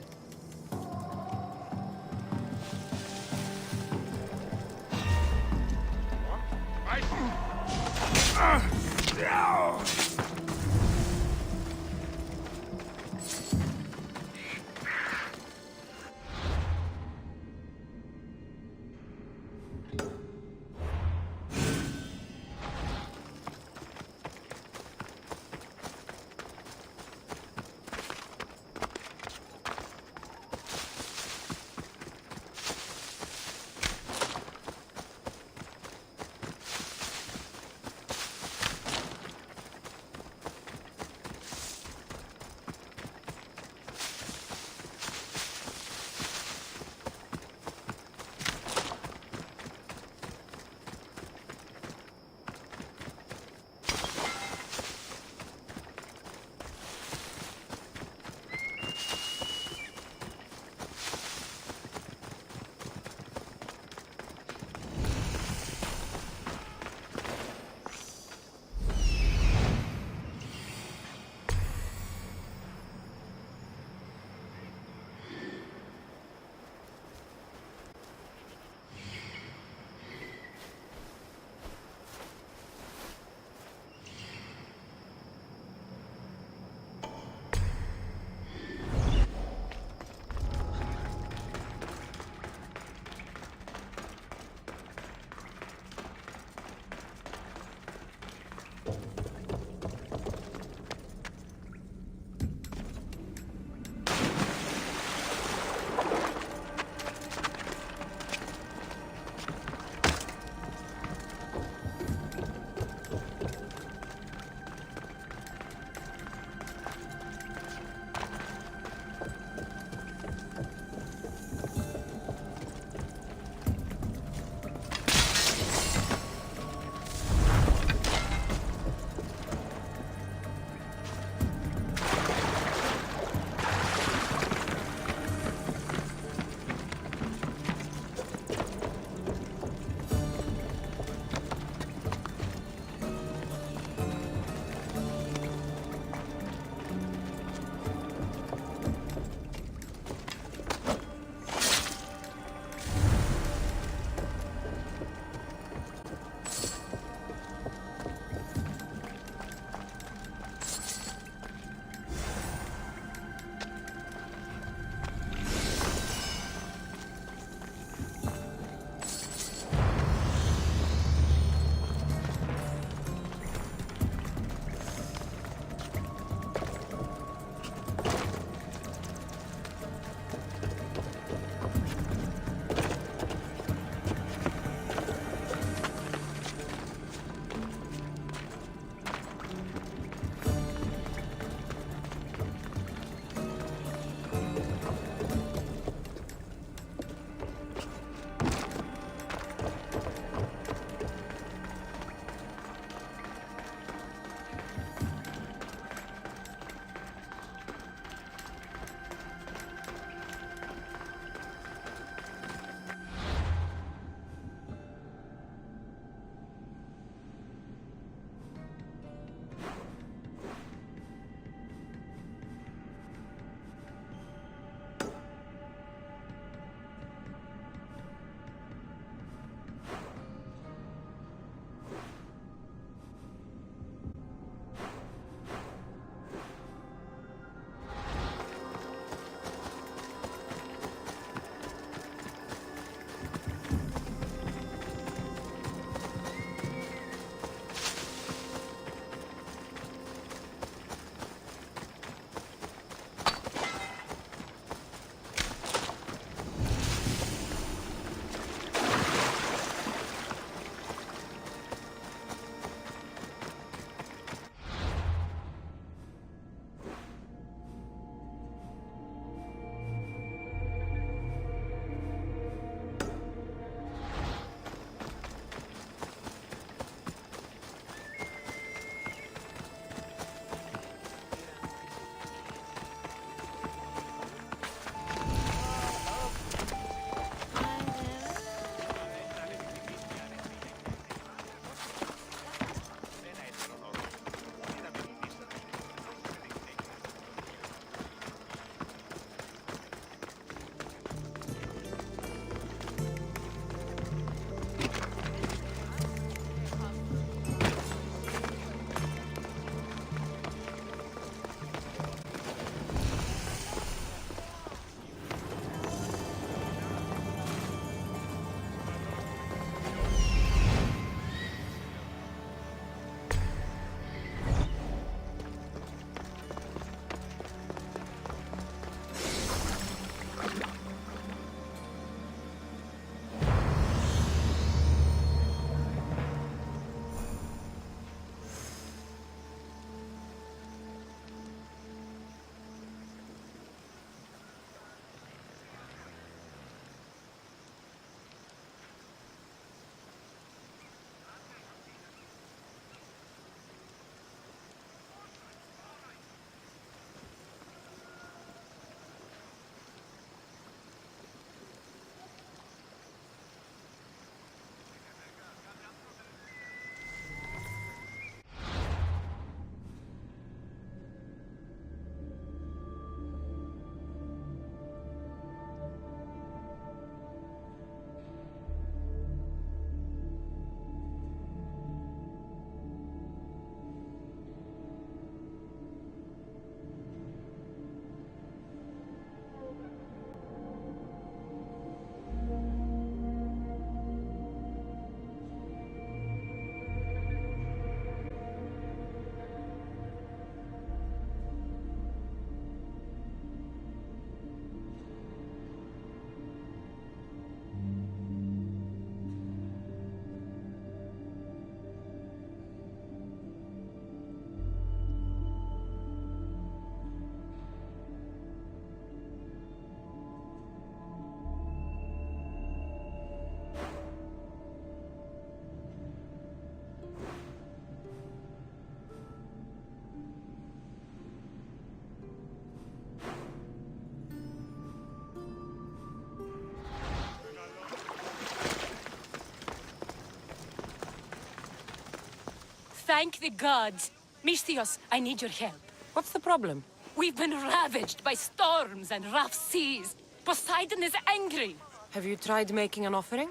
Thank the gods. Misthios, I need your help. What's the problem? We've been ravaged by storms and rough seas. Poseidon is angry. Have you tried making an offering?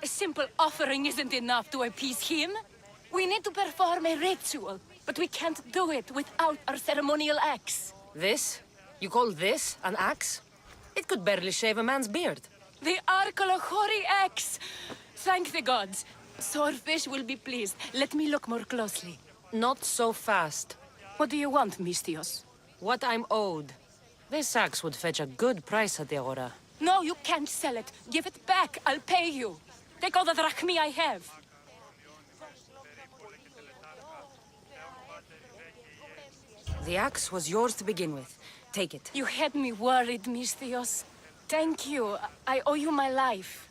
A simple offering isn't enough to appease him. We need to perform a ritual, but we can't do it without our ceremonial axe. This? You call this an axe? It could barely shave a man's beard. The Arkolachori axe! Thank the gods. Swordfish will be pleased. Let me look more closely. Not so fast. What do you want, Misthios? What I'm owed. This axe would fetch a good price at the Aura. No, you can't sell it. Give it back. I'll pay you. Take all the drachmi I have. The axe was yours to begin with. Take it. You had me worried, Misthios. Thank you. I owe you my life.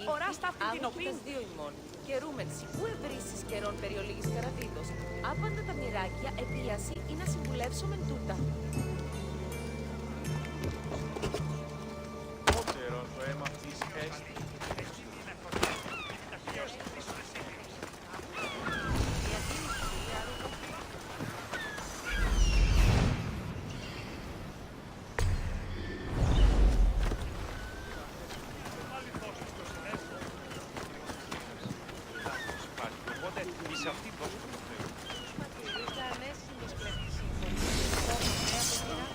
Ώρα στα αυτοκινοπή. Δύο ημών. Καιρούμενση. Πού ευρύσεις καιρών περιολίγης καραβίδος. Άπαντα τα μοιράκια, επίαση ή να συμβουλεύσομεν τούτα. Πότερο το αίμα αυτής έστη. Ήτανε συνδεσπλευτή συμφωνία.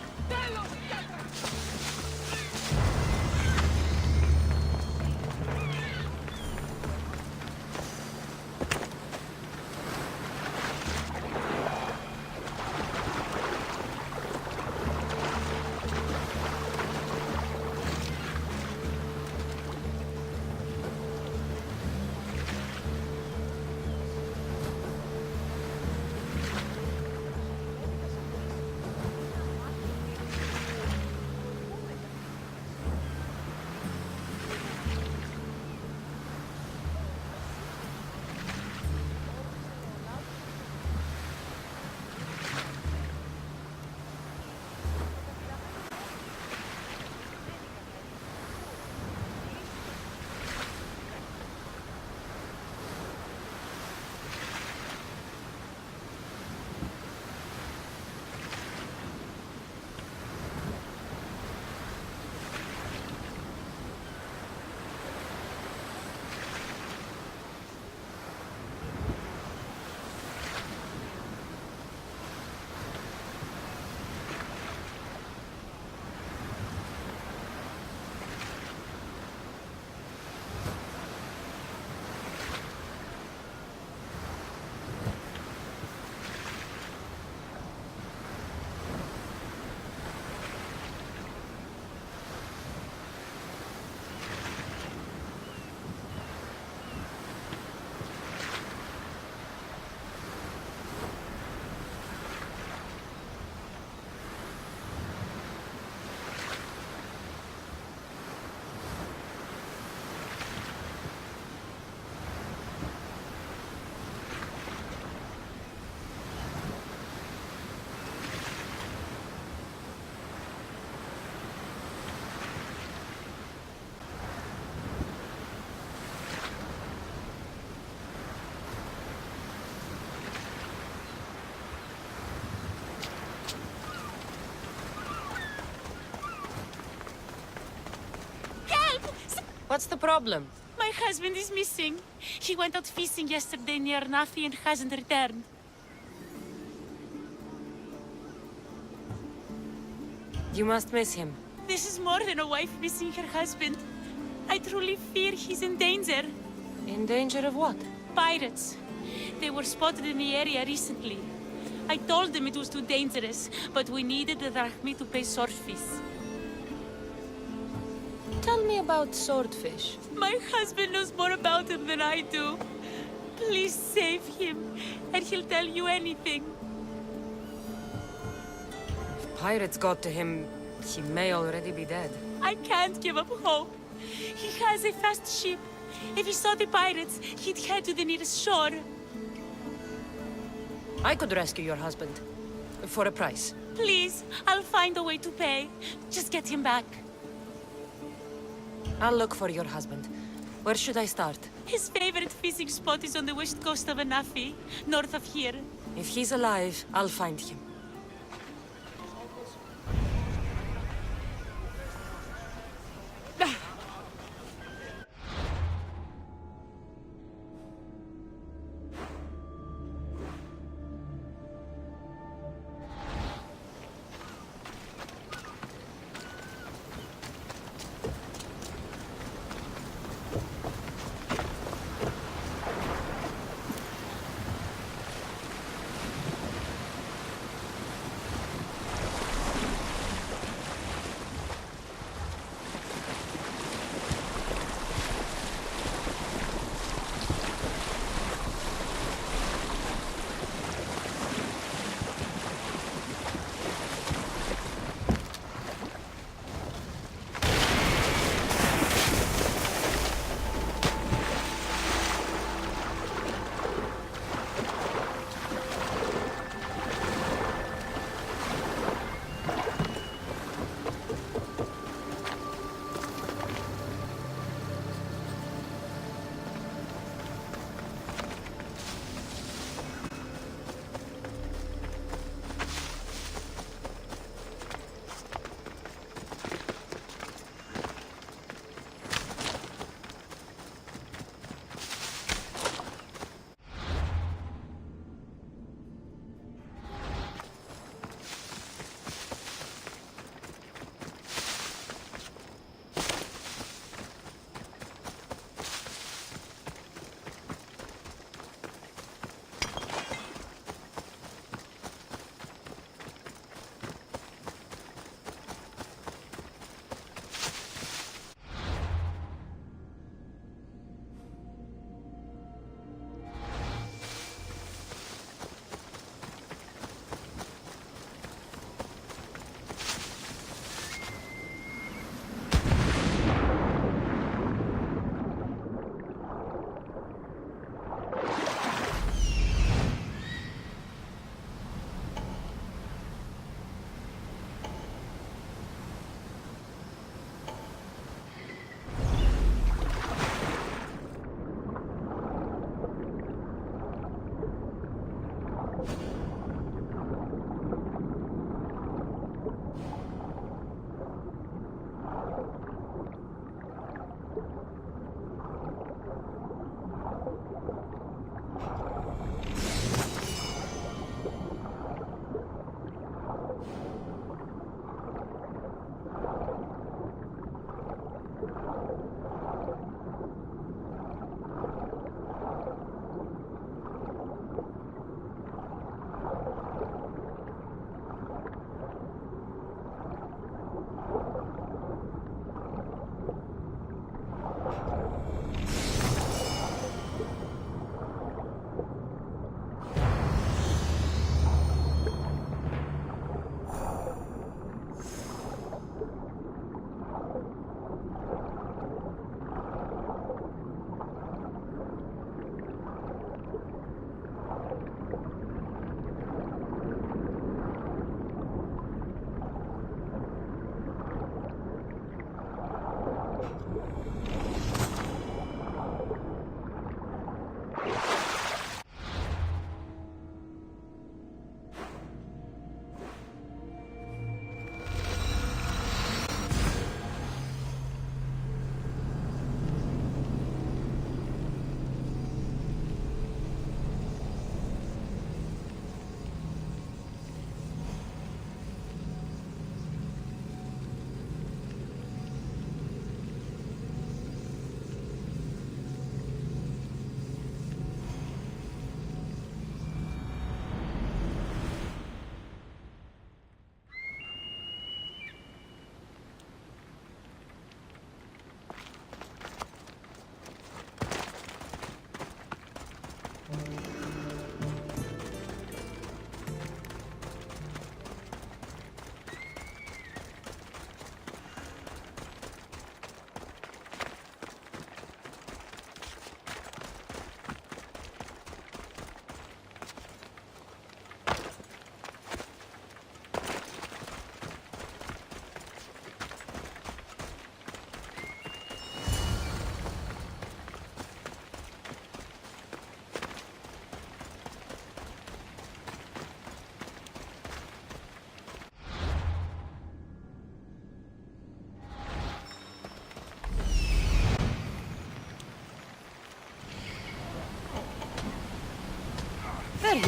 What's the problem? My husband is missing. He went out fishing yesterday near Nafi and hasn't returned. You must miss him. This is more than a wife missing her husband. I truly fear he's in danger. In danger of what? Pirates. They were spotted in the area recently. I told them it was too dangerous, but we needed the drachmi to pay swordfish. Tell me about swordfish. My husband knows more about him than I do. Please save him, and he'll tell you anything. If pirates got to him, he may already be dead. I can't give up hope. He has a fast ship. If he saw the pirates, he'd head to the nearest shore. I could rescue your husband. For a price. Please, I'll find a way to pay. Just get him back. I'll look for your husband. Where should I start? His favorite fishing spot is on the west coast of Anafi, north of here. If he's alive, I'll find him.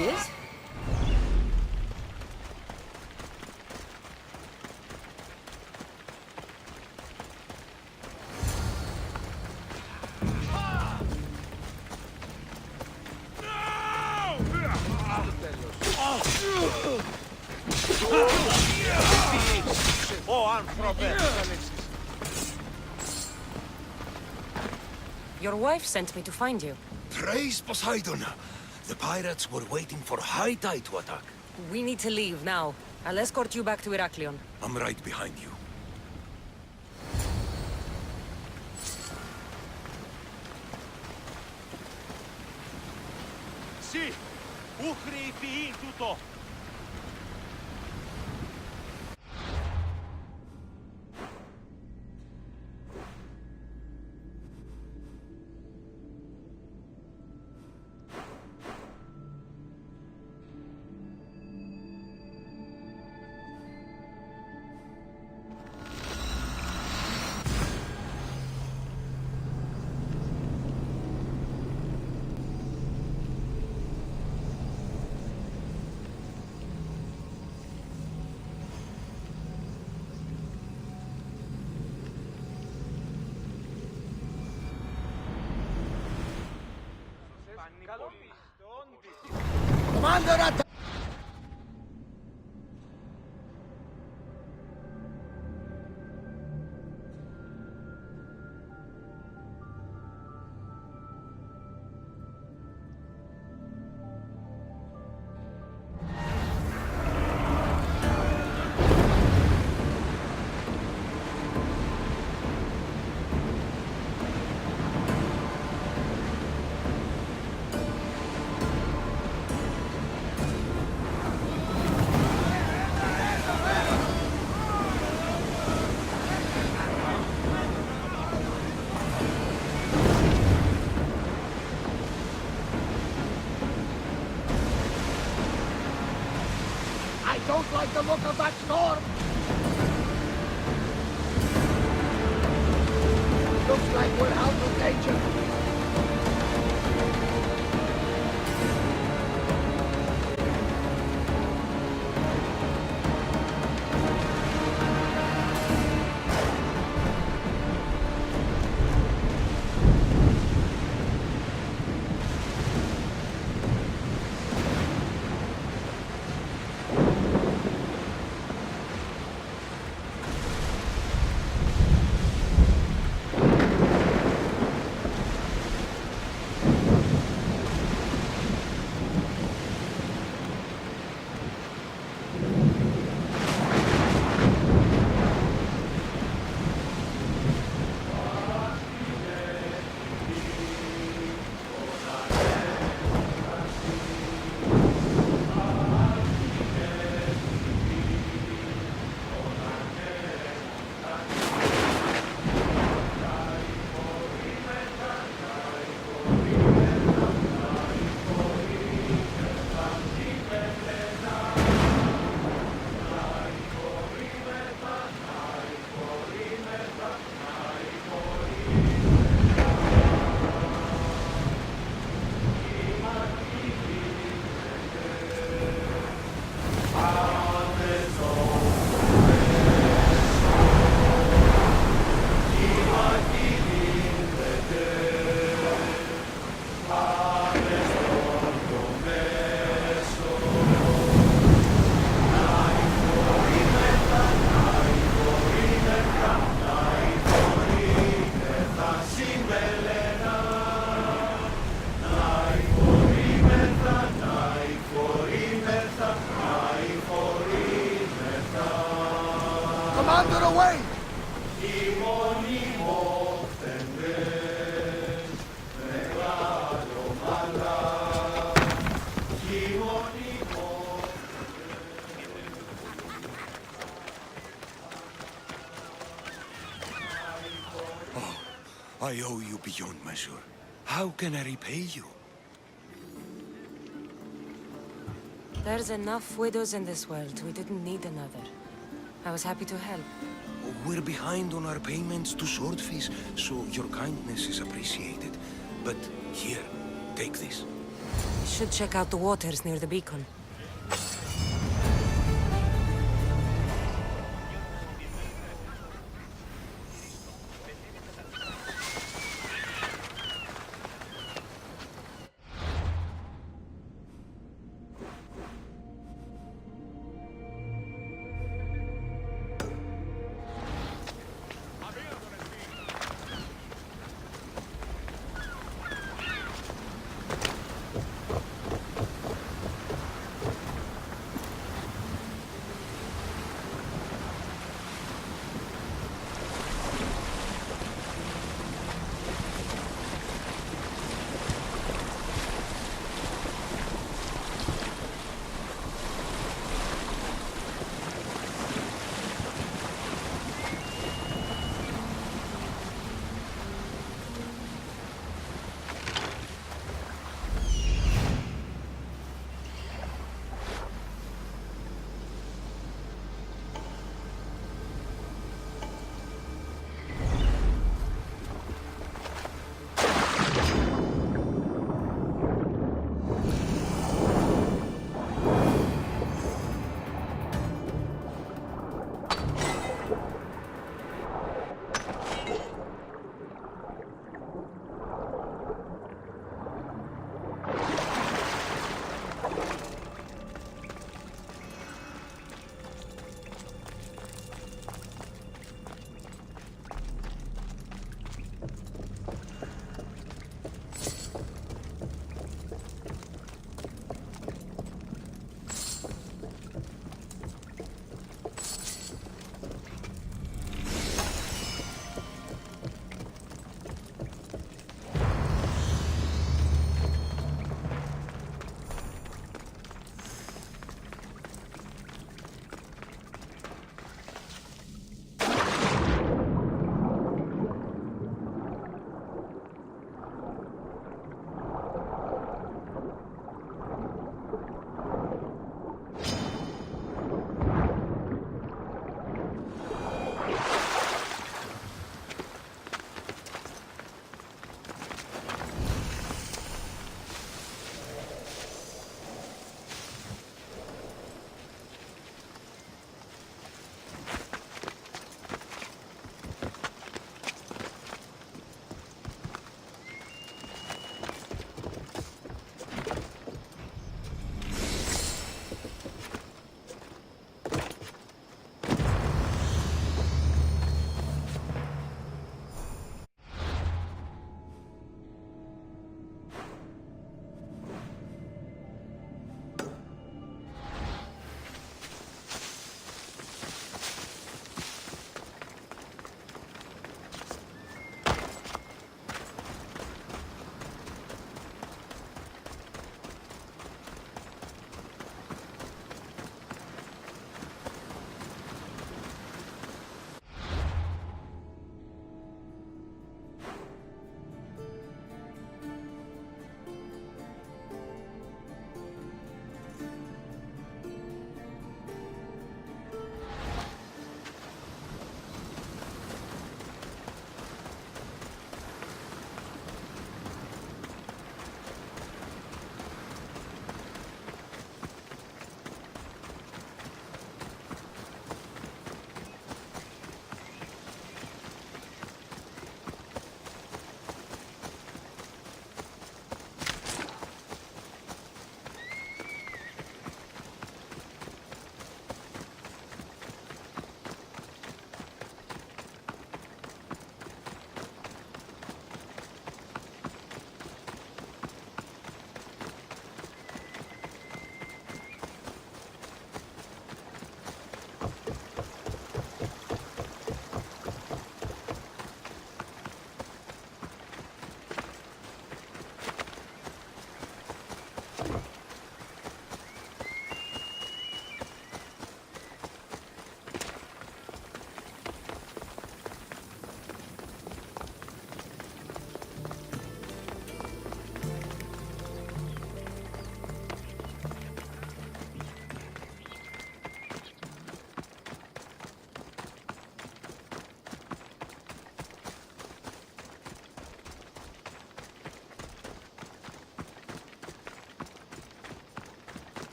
he is. Your wife sent me to find you. Praise Poseidon! The pirates were waiting for high tide to attack. We need to leave now. I'll escort you back to Heraklion. I'm right behind you. Si! Uchri fiin tuto! Don't like the look of that storm! Looks like we're out of danger. Commander, away! I owe you beyond measure. How can I repay you? There's enough widows in this world. We didn't need another. I was happy to help. We're behind on our payments to Swordfish, so your kindness is appreciated. But here, take this. Should check out the waters near the beacon.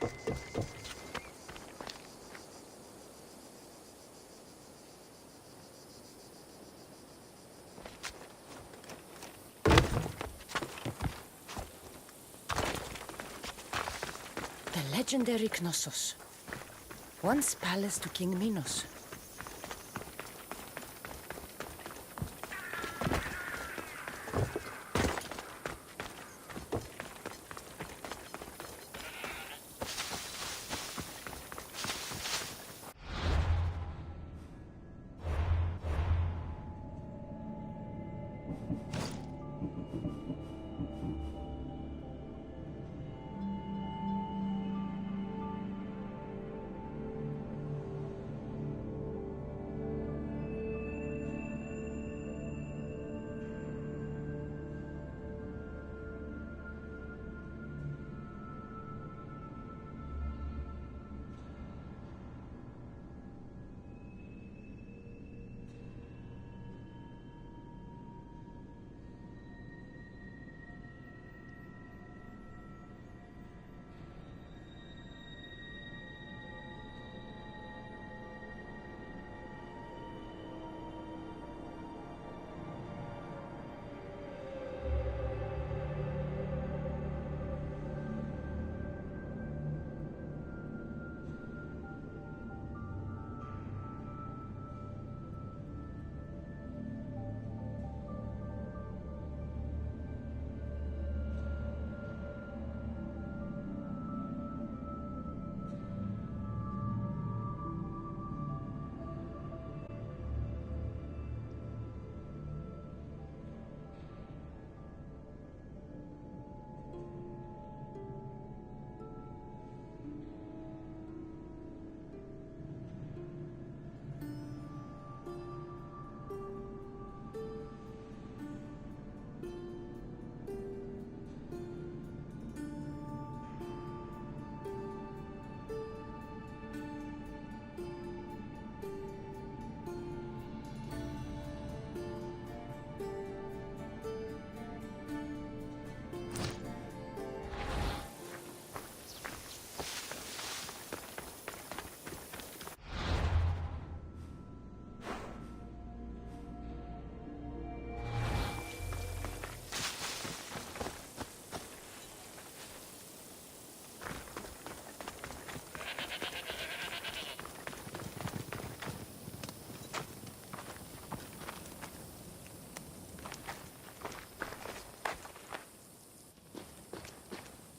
The legendary Knossos. Once palace to King Minos.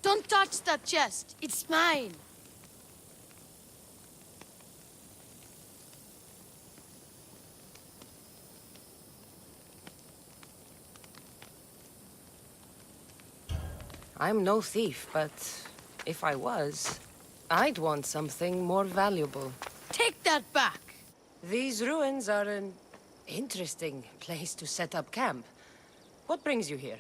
Don't touch that chest. It's mine. I'm no thief, but if I was, I'd want something more valuable. Take that back. These ruins are an interesting place to set up camp. What brings you here?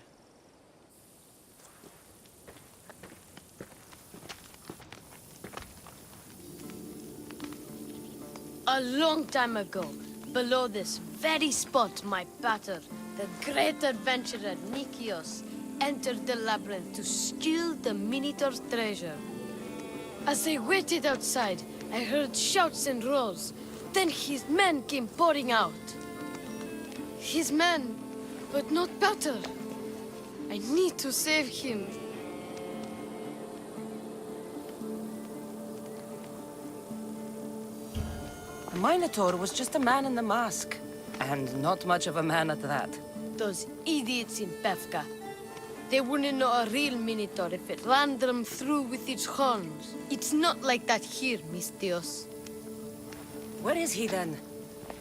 A long time ago, below this very spot, my pater, the great adventurer Nikios, entered the labyrinth to steal the Minotaur's treasure. As I waited outside, I heard shouts and roars. Then his men came pouring out. His men, but not pater. I need to save him. The Minotaur was just a man in the mask. And not much of a man at that. Those idiots in Pevka. They wouldn't know a real Minotaur if it ran them through with its horns. It's not like that here, Mistios. Where is he then?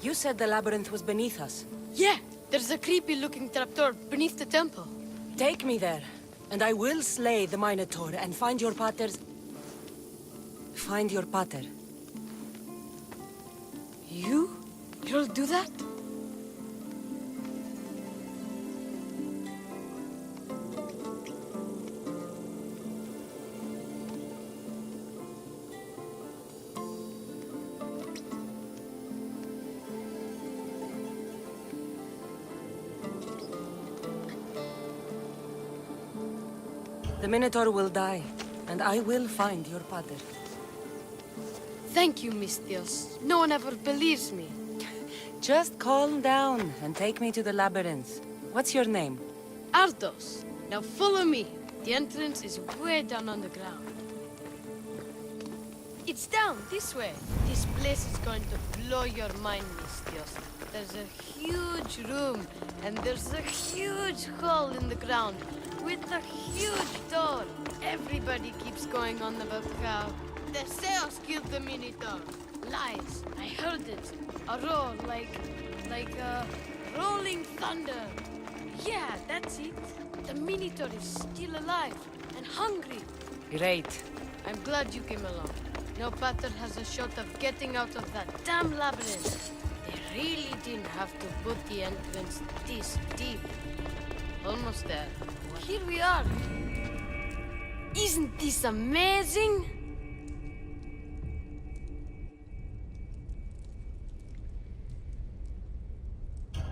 You said the labyrinth was beneath us. Yeah, there's a creepy-looking trapdoor beneath the temple. Take me there, and I will slay the Minotaur and find your pater's... Find your pater. You'll do that? The Minotaur will die, and I will find your pater. Thank you, Mistios. No one ever believes me. Just calm down and take me to the labyrinth. What's your name? Ardos. Now follow me. The entrance is way down on the ground. It's down, this way. This place is going to blow your mind, Mistios. There's a huge room, and there's a huge hole in the ground, with a huge door. Everybody keeps going on about how the Zeus killed the Minotaur. Lies. I heard it. A roar like rolling thunder. Yeah, that's it. The Minotaur is still alive and hungry. Great. I'm glad you came along. No pater has a shot of getting out of that damn labyrinth. They really didn't have to put the entrance this deep. Almost there. Here we are. Isn't this amazing?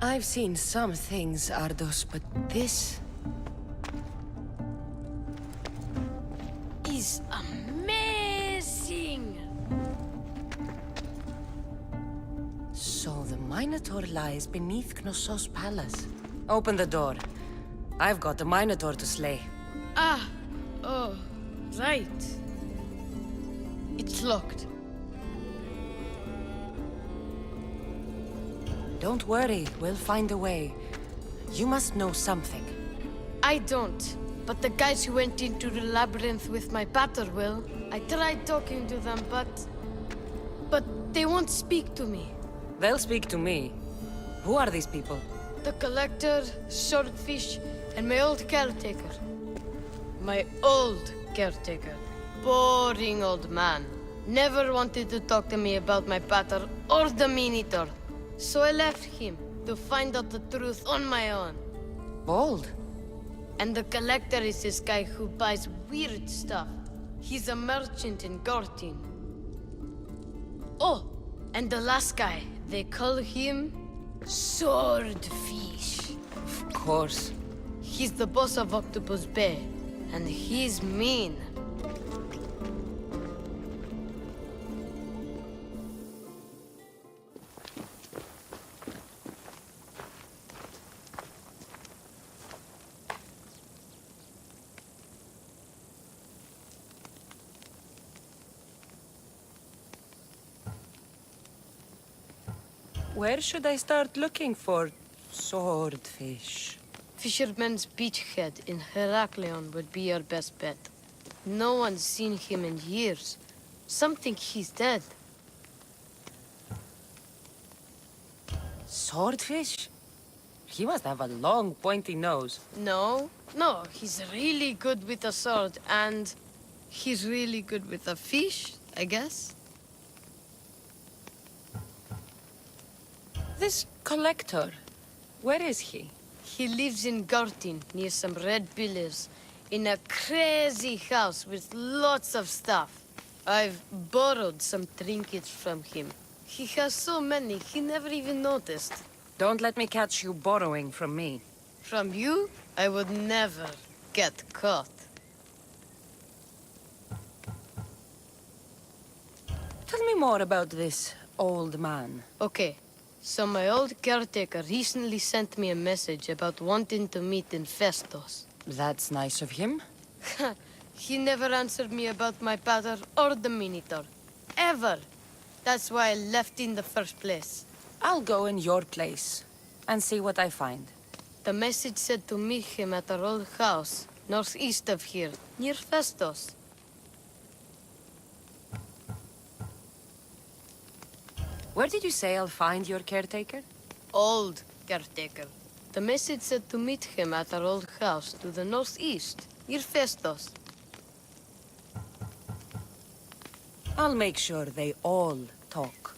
I've seen some things, Ardos, but this is amazing. So the Minotaur lies beneath Knossos' palace. Open the door. I've got a Minotaur to slay. Oh, right. It's locked. Don't worry, we'll find a way. You must know something. I don't, but the guys who went into the labyrinth with my pater will. I tried talking to them, but they won't speak to me. They'll speak to me. Who are these people? The collector, swordfish, and my old caretaker. My old caretaker. Boring old man. Never wanted to talk to me about my pater or the Minotaur. So I left him to find out the truth on my own. Bold. And the collector is this guy who buys weird stuff. He's a merchant in Gortin. Oh, and the last guy, they call him Swordfish. Of course. He's the boss of Octopus Bay, and he's mean. Where should I start looking for swordfish? Fisherman's Beachhead in Heraklion would be your best bet. No one's seen him in years. Some think he's dead. Swordfish? He must have a long, pointy nose. No, he's really good with a sword, and he's really good with a fish, I guess. This collector, where is he? He lives in Gortin, near some red pillars, in a crazy house with lots of stuff. I've borrowed some trinkets from him. He has so many, he never even noticed. Don't let me catch you borrowing from me. From you, I would never get caught. Tell me more about this old man. Okay. So my old caretaker recently sent me a message about wanting to meet in Festos. That's nice of him. He never answered me about my pater or the Minotaur. Ever. That's why I left in the first place. I'll go in your place and see what I find. The message said to meet him at our old house, northeast of here, near Festos. Where did you say I'll find your caretaker? Old caretaker. The message said to meet him at our old house to the northeast, near Festos. I'll make sure they all talk.